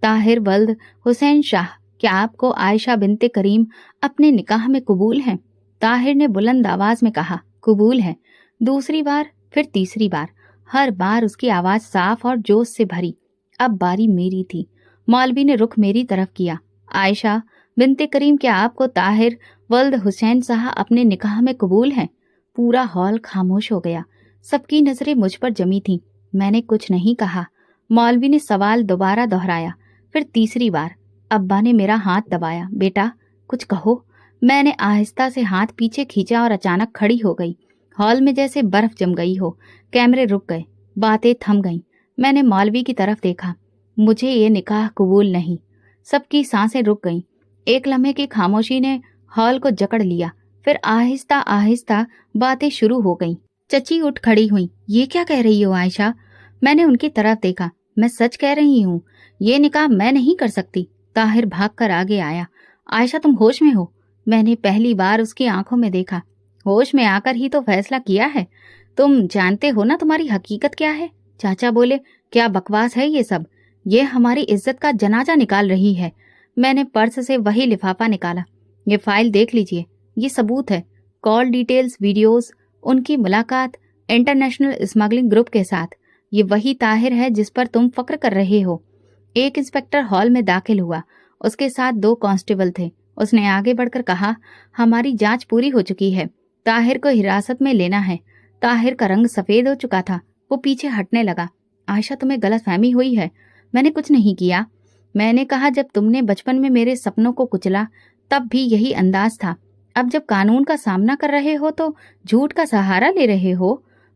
ताहिर वल्द हुसैन शाह, क्या आपको आयशा बिनते करीम अपने निकाह में कबूल हैं? ताहिर ने बुलंद आवाज में कहा, कबूल है। दूसरी बार, फिर तीसरी बार। हर बार उसकी आवाज साफ और जोश से भरी। अब बारी मेरी थी। मौलवी ने रुख मेरी तरफ किया। आयशा बिनते करीम, क्या आपको ताहिर वल्द हुसैन शाह अपने निकाह में कबूल हैं? पूरा हॉल खामोश हो गया। सबकी नजरें मुझ पर जमी थीं। मैंने कुछ नहीं कहा। मौलवी ने सवाल दोबारा दोहराया, फिर तीसरी बार। अब्बा ने मेरा हाथ दबाया। बेटा, कुछ कहो। मैंने आहिस्ता से हाथ पीछे खींचा और अचानक खड़ी हो गई। हॉल में जैसे बर्फ जम गई हो। कैमरे रुक गए, बातें थम गईं। मैंने मौलवी की तरफ देखा। मुझे ये निकाह कबूल नहीं। सबकी सांसें रुक गईं। एक लम्हे की खामोशी ने हॉल को जकड़ लिया। फिर आहिस्ता आहिस्ता बातें शुरू हो गईं। चची उठ खड़ी हुई। ये क्या कह रही हो आयशा? मैंने उनकी तरफ देखा। मैं सच कह रही हूँ, ये निकाह मैं नहीं कर सकती। ताहिर भागकर आगे आया। आयशा, तुम होश में हो? मैंने पहली बार उसकी आंखों में देखा। होश में आकर ही तो फैसला किया है। तुम जानते हो ना तुम्हारी हकीकत क्या है? चाचा बोले, क्या बकवास है ये सब? ये हमारी इज्जत का जनाजा निकाल रही है। मैंने पर्स से वही लिफाफा निकाला। ये फाइल देख लीजिए, ये सबूत है। कॉल डिटेल्स, वीडियोस, उनकी मुलाकात इंटरनेशनल स्मगलिंग ग्रुप के साथ। ये वही ताहिर है जिस पर तुम फक्र कर रहे हो। एक इंस्पेक्टर हॉल में दाखिल हुआ। उसके साथ 2 कांस्टेबल थे। उसने आगे बढ़कर कहा, हमारी जांच पूरी हो चुकी है। ताहिर को हिरासत में लेना है। ताहिर का रंग सफेद हो चुका था। वो पीछे हटने लगा। आयशा, तुम्हें गलतफहमी हुई है। मैंने कुछ नहीं किया। मैंने कहा, जब तुमने बचपन में मेरे सपनों को कुचला तब भी यही अंदाज था। अब जब कानून का सामना कर रहे हो तो झूठ का सहारा ले रहे हो।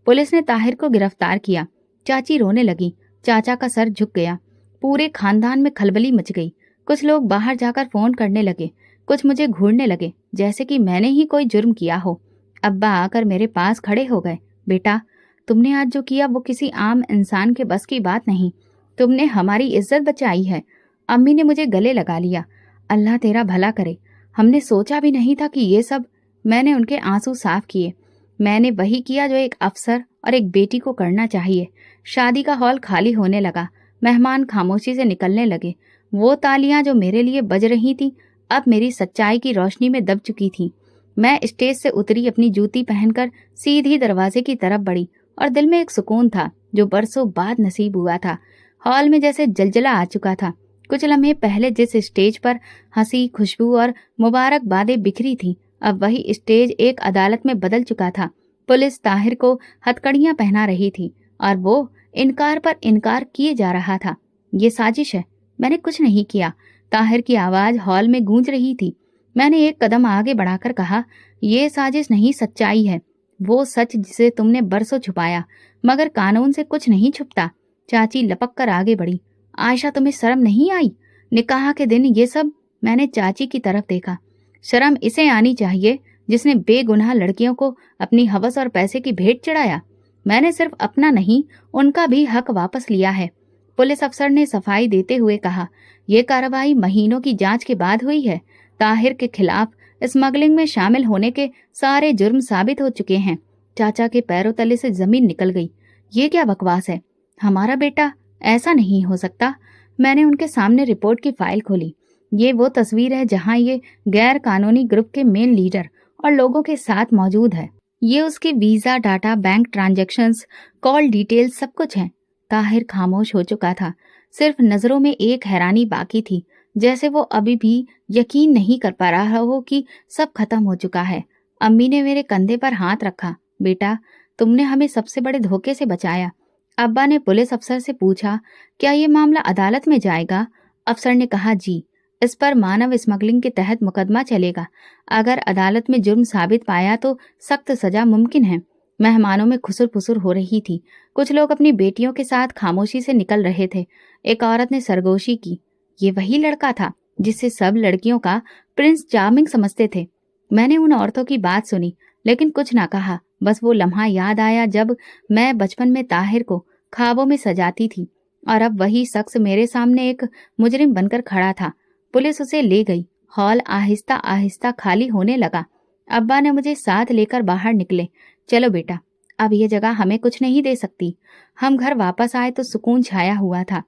पुलिस ने ताहिर को गिरफ्तार किया। चाची रोने लगी। चाचा का सर झुक गया। पूरे खानदान में खलबली मच गई। कुछ लोग बाहर जाकर फोन करने लगे, कुछ मुझे घूरने लगे जैसे कि मैंने ही कोई जुर्म किया हो। अब्बा आकर मेरे पास खड़े हो गए। बेटा, तुमने आज जो किया वो किसी आम इंसान के बस की बात नहीं। तुमने हमारी इज्जत बचाई है। अम्मी ने मुझे गले लगा लिया। अल्लाह तेरा भला करे। हमने सोचा भी नहीं था कि ये सब। मैंने उनके आंसू साफ किए। मैंने वही किया जो एक अफसर और एक बेटी को करना चाहिए। शादी का हॉल खाली होने लगा। मेहमान खामोशी से निकलने लगे। वो तालियां जो मेरे लिए बज रही थी अब मेरी सच्चाई की रोशनी में दब चुकी थी। मैं स्टेज से उतरी, अपनी जूती पहनकर सीधी दरवाजे की तरफ बढ़ी और दिल में एक सुकून था जो बरसों बाद नसीब हुआ था। हॉल में जैसे जलजला आ चुका था। कुछ लम्हे पहले जिस स्टेज पर हंसी, खुशबू और मुबारकबादें बिखरी थी, अब वही स्टेज एक अदालत में बदल चुका था। पुलिस ताहिर को हथकड़ियां पहना रही थी और वो इनकार पर इनकार किए जा रहा था। ये साजिश है, मैंने कुछ नहीं किया। ताहिर की आवाज हॉल में गूंज रही थी। मैंने एक कदम आगे बढ़ाकर कहा, ये साजिश नहीं, सच्चाई है। वो सच जिसे तुमने बरसों छुपाया, मगर कानून से कुछ नहीं छुपता। चाची लपक कर आगे बढ़ी। आयशा, तुम्हें शर्म नहीं आई? निकाह के दिन ये सब? मैंने चाची की तरफ देखा। शर्म इसे आनी चाहिए जिसने बेगुनाह लड़कियों को अपनी हवस और पैसे की भेंट चढ़ाया। मैंने सिर्फ अपना नहीं, उनका भी हक वापस लिया है। पुलिस अफसर ने सफाई देते हुए कहा, यह कार्रवाई महीनों की जांच के बाद हुई है। ताहिर के खिलाफ स्मगलिंग में शामिल होने के सारे जुर्म साबित हो चुके हैं। चाचा के पैरों तले से जमीन निकल गई। ये क्या बकवास है? हमारा बेटा? ऐसा नहीं हो सकता। मैंने उनके सामने रिपोर्ट की फाइल खोली। ये वो तस्वीर है जहां ये गैर कानूनी ग्रुप के मेन लीडर और लोगों के साथ मौजूद है। ये उसके visa, data, bank transactions, call details सब कुछ है। ताहिर खामोश हो चुका था। सिर्फ नजरों में एक हैरानी बाकी थी, जैसे वो अभी भी यकीन नहीं कर पा रहा हो कि सब खत्म हो चुका है। अम्मी ने मेरे कंधे पर हाथ रखा। बेटा, तुमने हमें सबसे बड़े धोखे से बचाया। अब्बा ने पुलिस अफसर से पूछा, क्या ये मामला अदालत में जाएगा? अफसर ने कहा, जी, इस पर मानव स्मगलिंग के तहत मुकदमा चलेगा। अगर अदालत में जुर्म साबित पाया तो सख्त सजा मुमकिन है। मेहमानों में खुसर फुसर हो रही थी। कुछ लोग अपनी बेटियों के साथ खामोशी से निकल रहे थे। एक औरत ने सरगोशी की, ये वही लड़का था जिसे सब लड़कियों का प्रिंस चार्मिंग समझते थे। मैंने उन औरतों की बात सुनी लेकिन कुछ ना कहा। बस वो लम्हा याद आया जब मैं बचपन में ताहिर को ख्वाबों में सजाती थी और अब वही शख्स मेरे सामने एक मुजरिम बनकर खड़ा था। पुलिस उसे ले गई। हॉल आहिस्ता आहिस्ता खाली होने लगा। अब्बा ने मुझे साथ लेकर बाहर निकले। चलो बेटा, अब ये जगह हमें कुछ नहीं दे सकती। हम घर वापस आए तो सुकून छाया हुआ था।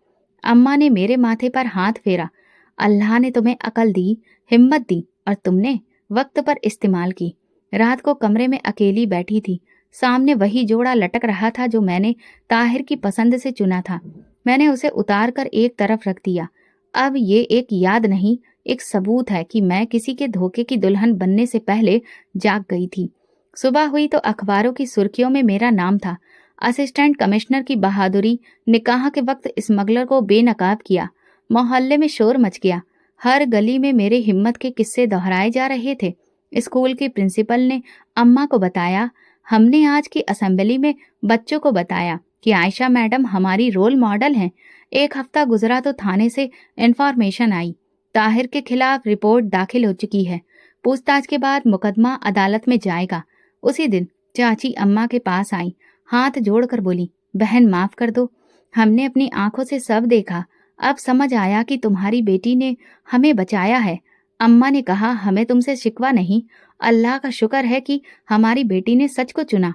अम्मा ने मेरे माथे पर हाथ फेरा। अल्लाह ने तुम्हें अकल दी, हिम्मत दी और तुमने वक्त पर इस्तेमाल की। रात को कमरे में अकेली बैठी थी। सामने वही जोड़ा लटक रहा था जो मैंने ताहिर की पसंद से चुना था। मैंने उसे उतार कर एक तरफ रख दिया। अब ये एक याद नहीं, एक सबूत है कि मैं किसी के धोखे की दुल्हन बनने से पहले जाग गई थी। सुबह हुई तो अखबारों की सुर्खियों में मेरा नाम था। असिस्टेंट कमिश्नर की बहादुरी, निकाह के वक्त स्मगलर को बेनकाब किया। मोहल्ले में शोर मच गया। हर गली में मेरे हिम्मत के किस्से दोहराए जा रहे थे। स्कूल की प्रिंसिपल ने अम्मा को बताया। हमने आज की असेंबली में बच्चों को बताया कि आयशा मैडम हमारी रोल मॉडल हैं। एक हफ्ता गुजरा तो थाने से इन्फॉर्मेशन आई। ताहिर के खिलाफ रिपोर्ट दाखिल हो चुकी है। पूछताछ के बाद मुकदमा अदालत में जाएगा। उसी दिन चाची अम्मा के पास आई, हाथ जोड़कर बोली, बहन माफ कर दो, हमने अपनी आंखों से सब देखा। अब समझ आया कि तुम्हारी बेटी ने हमें बचाया है। अम्मा ने कहा, हमें तुमसे शिकवा नहीं, अल्लाह का शुक्र है कि हमारी बेटी ने सच को चुना।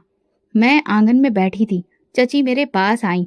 मैं आंगन में बैठी थी। चची मेरे पास आई।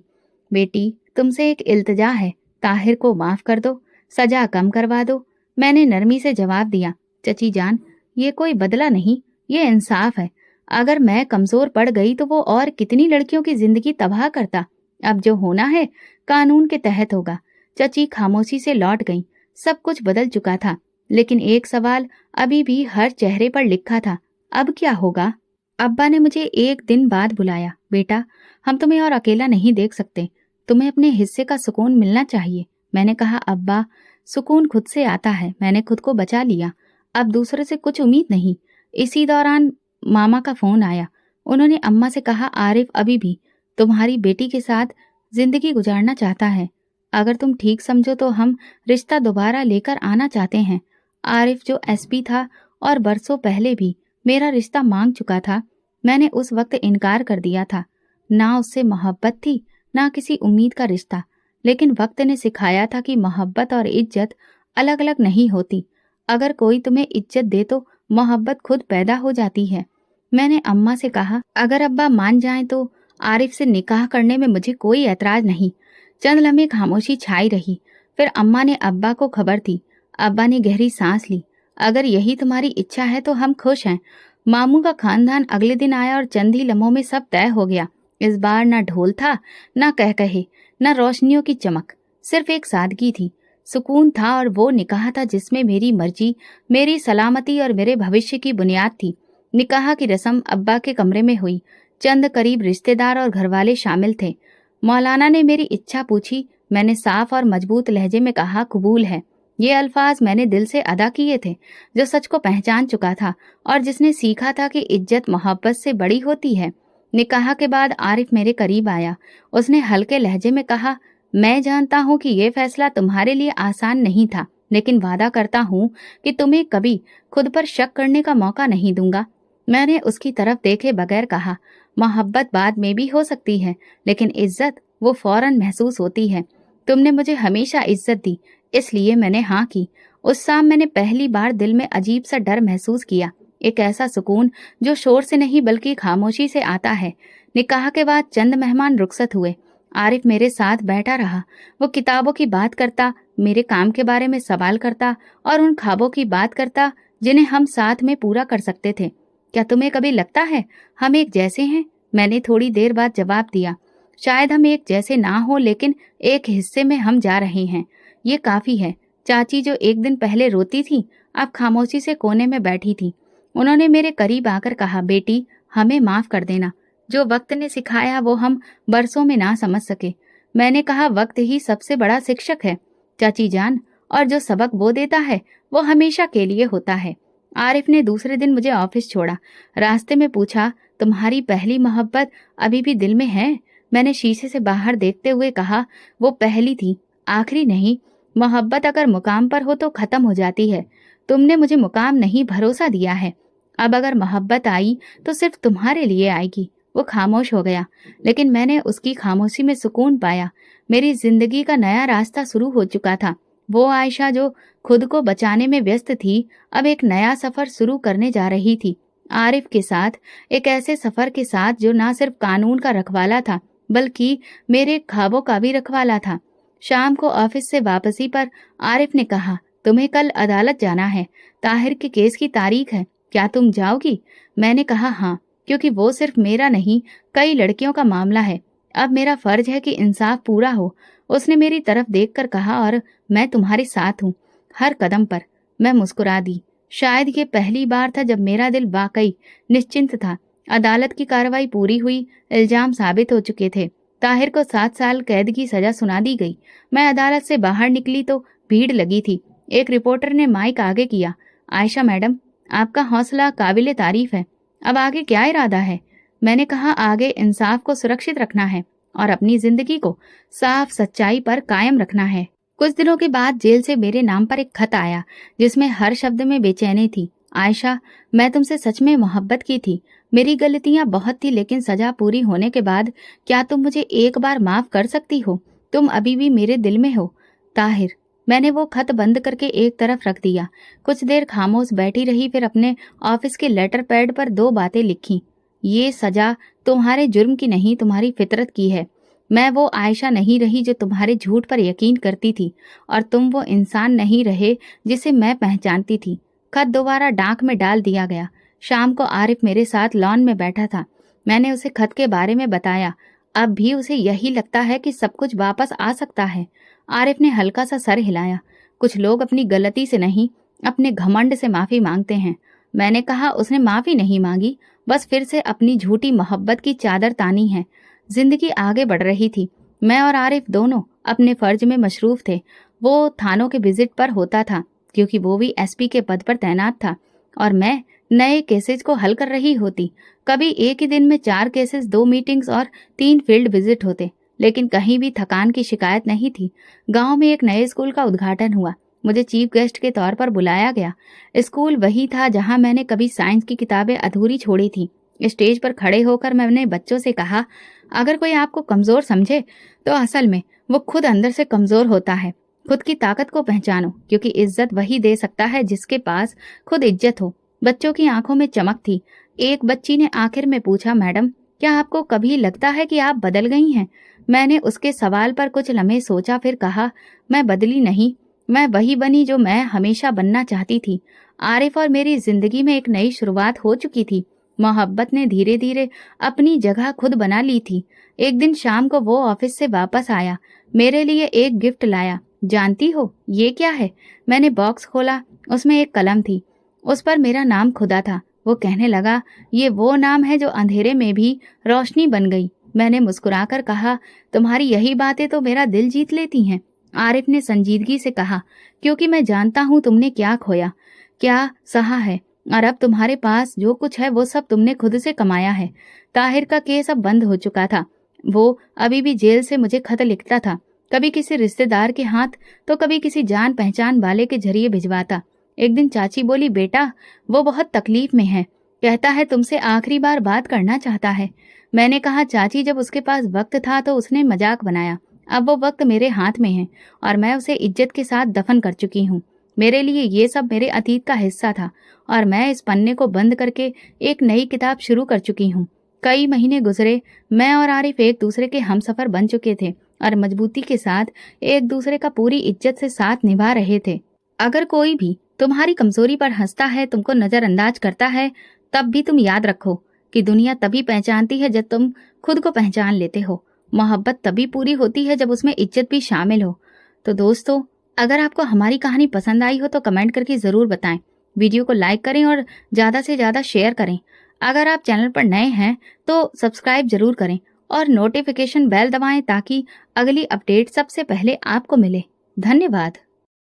बेटी, तुमसे एक इल्तिजा है, ताहिर को माफ कर दो, सजा कम करवा दो। मैंने नरमी से जवाब दिया, चची जान, ये कोई बदला नहीं, ये इंसाफ है। अगर मैं कमजोर पड़ गई तो वो और कितनी लड़कियों की जिंदगी तबाह करता। अब जो होना है कानून के तहत होगा। चची खामोशी से लौट गई। सब कुछ बदल चुका था, लेकिन एक सवाल अभी भी हर चेहरे पर लिखा था, अब क्या होगा? अब्बा ने मुझे एक दिन बाद बुलाया। बेटा, हम तुम्हें और अकेला नहीं देख सकते, तुम्हें अपने हिस्से का सुकून मिलना चाहिए। मैंने कहा, अब्बा, सुकून खुद से आता है, मैंने खुद को बचा लिया, अब दूसरे से कुछ उम्मीद नहीं। इसी दौरान मामा का फोन आया। उन्होंने अम्मा से कहा, आरिफ अभी भी तुम्हारी बेटी के साथ जिंदगी गुजारना चाहता है। अगर तुम ठीक समझो तो हम रिश्ता दोबारा लेकर आना चाहते हैं। आरिफ जो एसपी था और बरसों पहले भी मेरा रिश्ता मांग चुका था, मैंने उस वक्त इनकार कर दिया था। ना उससे मोहब्बत थी, ना किसी उम्मीद का रिश्ता, लेकिन वक्त ने सिखाया था कि मोहब्बत और इज्जत अलग अलग नहीं होती। अगर कोई तुम्हें इज्जत दे तो मोहब्बत खुद पैदा हो जाती है। मैंने अम्मा से कहा, अगर अब्बा मान जाएं तो आरिफ से निकाह करने में मुझे कोई ऐतराज नहीं। चंद लम्हे खामोशी छाई रही। फिर अम्मा ने अब्बा को खबर दी। अब्बा ने गहरी सांस ली। अगर यही तुम्हारी इच्छा है तो हम खुश हैं। मामू का खानदान अगले दिन आया और चंद ही लम्हों में सब तय हो गया। इस बार ना ढोल था, ना कह कहे, ना रोशनियों की चमक, सिर्फ एक सादगी थी, सुकून था, और वो निकाह था जिसमें मेरी मर्जी, मेरी सलामती और मेरे भविष्य की बुनियाद थी। निकाह की रस्म अब्बा के कमरे में हुई। चंद करीब रिश्तेदार और घरवाले शामिल थे। मौलाना ने मेरी इच्छा पूछी। मैंने साफ और मजबूत लहजे में कहा, कबूल है। ये अल्फाज मैंने दिल से अदा किए थे, जो सच को पहचान चुका था और जिसने सीखा था कि इज्जत मोहब्बत से बड़ी होती है। निकाह के बाद आरिफ मेरे करीब आया। उसने हल्के लहजे में कहा, मैं जानता हूँ कि ये फैसला तुम्हारे लिए आसान नहीं था, लेकिन वादा करता हूँ कि तुम्हें कभी खुद पर शक करने का मौका नहीं दूंगा। मैंने उसकी तरफ देखे बगैर कहा, मोहब्बत बाद में भी हो सकती है, लेकिन इज्जत वो फौरन महसूस होती है। तुमने मुझे हमेशा इज्जत दी, इसलिए मैंने हाँ की। उस शाम मैंने पहली बार दिल में अजीब सा डर महसूस किया, एक ऐसा सुकून जो शोर से नहीं बल्कि खामोशी से आता है। निकाह के बाद चंद मेहमान रुखसत हुए। आरिफ मेरे साथ बैठा रहा। वो किताबों की बात करता, मेरे काम के बारे में सवाल करता और उन ख्वाबों की बात करता जिन्हें हम साथ में पूरा कर सकते थे। क्या तुम्हें कभी लगता है हम एक जैसे हैं? मैंने थोड़ी देर बाद जवाब दिया, शायद हम एक जैसे ना हो, लेकिन एक हिस्से में हम जा रहे हैं। ये काफी है। चाची जो एक दिन पहले रोती थी, अब खामोशी से कोने में बैठी थी। उन्होंने मेरे करीब आकर कहा, बेटी हमें माफ कर देना। जो वक्त ने सिखाया वो हम बरसों में ना समझ सके। मैंने कहा, वक्त ही सबसे बड़ा शिक्षक है चाची जान, और जो सबक वो देता है वो हमेशा के लिए होता है। आरिफ ने दूसरे दिन मुझे ऑफिस छोड़ा। रास्ते में पूछा, तुम्हारी पहली मोहब्बत अभी भी दिल में है? मैंने शीशे से बाहर देखते हुए कहा, वो पहली थी, आखिरी नहीं। मोहब्बत अगर मुकाम पर हो तो खत्म हो जाती है। तुमने मुझे मुकाम नहीं, भरोसा दिया है। अब अगर मोहब्बत आई तो सिर्फ तुम्हारे लिए आएगी। वो खामोश हो गया, लेकिन मैंने उसकी खामोशी में सुकून पाया। मेरी जिंदगी का नया रास्ता शुरू हो चुका था। वो आयशा जो खुद को बचाने में व्यस्त थी, अब एक नया सफर शुरू करने जा रही थी। आरिफ के साथ, एक ऐसे सफर के साथ जो ना सिर्फ कानून का रखवाला था बल्कि मेरे ख्वाबों का भी रखवाला था। शाम को ऑफिस से वापसी पर आरिफ ने कहा, तुम्हें कल अदालत जाना है। ताहिर के केस की तारीख है, क्या तुम जाओगी? मैंने कहा हाँ, क्योंकि वो सिर्फ मेरा नहीं, कई लड़कियों का मामला है। अब मेरा फर्ज है कि इंसाफ पूरा हो। उसने मेरी तरफ देखकर कहा, और मैं तुम्हारे साथ हूँ हर कदम पर। मैं मुस्कुरा दी। शायद ये पहली बार था जब मेरा दिल वाकई निश्चिंत था। अदालत की कार्रवाई पूरी हुई। इल्जाम साबित हो चुके थे। ताहिर को 7 साल कैद की सजा सुना दी गई। मैं अदालत से बाहर निकली तो भीड़ लगी थी। एक रिपोर्टर ने माइक आगे किया, आयशा मैडम, आपका हौसला काबिले तारीफ है। अब आगे क्या इरादा है? मैंने कहा, आगे इंसाफ को सुरक्षित रखना है और अपनी जिंदगी को साफ सच्चाई पर कायम रखना है। कुछ दिनों के बाद जेल से मेरे नाम पर एक खत आया जिसमें हर शब्द में बेचैनी थी। आयशा, मैं तुमसे सच में मोहब्बत की थी। मेरी गलतियां बहुत थी, लेकिन सजा पूरी होने के बाद क्या तुम मुझे एक बार माफ कर सकती हो? तुम अभी भी मेरे दिल में हो। ताहिर। मैंने वो खत बंद करके एक तरफ रख दिया। कुछ देर खामोश बैठी रही, फिर अपने ऑफिस के लेटर पैड पर 2 बातें लिखी। ये सजा तुम्हारे जुर्म की नहीं, तुम्हारी फितरत की है। मैं वो आयशा नहीं रही जो तुम्हारे झूठ पर यकीन करती थी, और तुम वो इंसान नहीं रहे जिसे मैं पहचानती थी। खत दोबारा डाक में डाल दिया गया। शाम को आरिफ मेरे साथ लॉन में बैठा था। मैंने उसे खत के बारे में बताया। अब भी उसे यही लगता है कि सब कुछ वापस आ सकता है। आरिफ ने हल्का सा सर हिलाया। कुछ लोग अपनी गलती से नहीं, अपने घमंड से माफी मांगते हैं। मैंने कहा, उसने माफी नहीं मांगी, बस फिर से अपनी झूठी मोहब्बत की चादर तानी है। जिंदगी आगे बढ़ रही थी। मैं और आरिफ दोनों अपने फर्ज में मशरूफ थे। वो थानों के विजिट पर होता था क्योंकि वो भी एसपी के पद पर तैनात था, और मैं नए केसेस को हल कर रही होती। कभी एक ही दिन में 4 केसेस, 2 मीटिंग्स और 3 फील्ड विजिट होते, लेकिन कहीं भी थकान की शिकायत नहीं थी। गांव में एक नए स्कूल का उद्घाटन हुआ। मुझे चीफ गेस्ट के तौर पर बुलाया गया। स्कूल वही था जहां मैंने कभी साइंस की किताबें अधूरी छोड़ी थी। स्टेज पर खड़े होकर मैंने बच्चों से कहा, अगर कोई आपको कमजोर समझे तो असल में वो खुद अंदर से कमजोर होता है। खुद की ताकत को पहचानो, क्योंकि इज्जत वही दे सकता है जिसके पास खुद इज्जत हो। बच्चों की आंखों में चमक थी। एक बच्ची ने आखिर में पूछा, मैडम, क्या आपको कभी लगता है कि आप बदल गई हैं? मैंने उसके सवाल पर कुछ लम्हे सोचा, फिर कहा, मैं बदली नहीं, मैं वही बनी जो मैं हमेशा बनना चाहती थी। आरिफ और मेरी जिंदगी में एक नई शुरुआत हो चुकी थी। मोहब्बत ने धीरे धीरे अपनी जगह खुद बना ली थी। एक दिन शाम को वो ऑफिस से वापस आया, मेरे लिए एक गिफ्ट लाया। जानती हो ये क्या है? मैंने बॉक्स खोला, उसमें एक कलम थी, उस पर मेरा नाम खुदा था। वो कहने लगा, ये वो नाम है जो अंधेरे में भी रोशनी बन गई। मैंने मुस्कुराकर कहा, तुम्हारी यही बातें तो मेरा दिल जीत लेती हैं। आरिफ ने संजीदगी से कहा, क्योंकि मैं जानता हूँ तुमने क्या खोया, क्या सहा है, और अब तुम्हारे पास जो कुछ है वो सब तुमने खुद से कमाया है। ताहिर का केस अब बंद हो चुका था। वो अभी भी जेल से मुझे खत लिखता था, कभी किसी रिश्तेदार के हाथ तो कभी किसी जान पहचान वाले के जरिए भिजवाता। एक दिन चाची बोली, बेटा वो बहुत तकलीफ में है, कहता है तुमसे आखिरी बार बात करना चाहता है। मैंने कहा, चाची जब उसके पास वक्त था तो उसने मजाक बनाया, अब वो वक्त मेरे हाथ में है और मैं उसे इज्जत के साथ दफन कर चुकी हूँ। मेरे लिए ये सब मेरे अतीत का हिस्सा था और मैं इस पन्ने को बंद करके एक नई किताब शुरू कर चुकी हूँ। कई महीने गुजरे, मैं और आरिफ एक दूसरे के हमसफर बन चुके थे और मजबूती के साथ एक दूसरे का पूरी इज्जत से साथ निभा रहे थे। अगर कोई भी तुम्हारी कमजोरी पर हंसता है, तुमको नजरअंदाज करता है, तब भी तुम याद रखो कि दुनिया तभी पहचानती है जब तुम खुद को पहचान लेते हो। मोहब्बत तभी पूरी होती है जब उसमें इज्जत भी शामिल हो। तो दोस्तों, अगर आपको हमारी कहानी पसंद आई हो तो कमेंट करके जरूर बताएं। वीडियो को लाइक करें और ज्यादा से ज्यादा शेयर करें। अगर आप चैनल पर नए हैं तो सब्सक्राइब जरूर करें और नोटिफिकेशन बेल दबाएं ताकि अगली अपडेट सबसे पहले आपको मिले। धन्यवाद।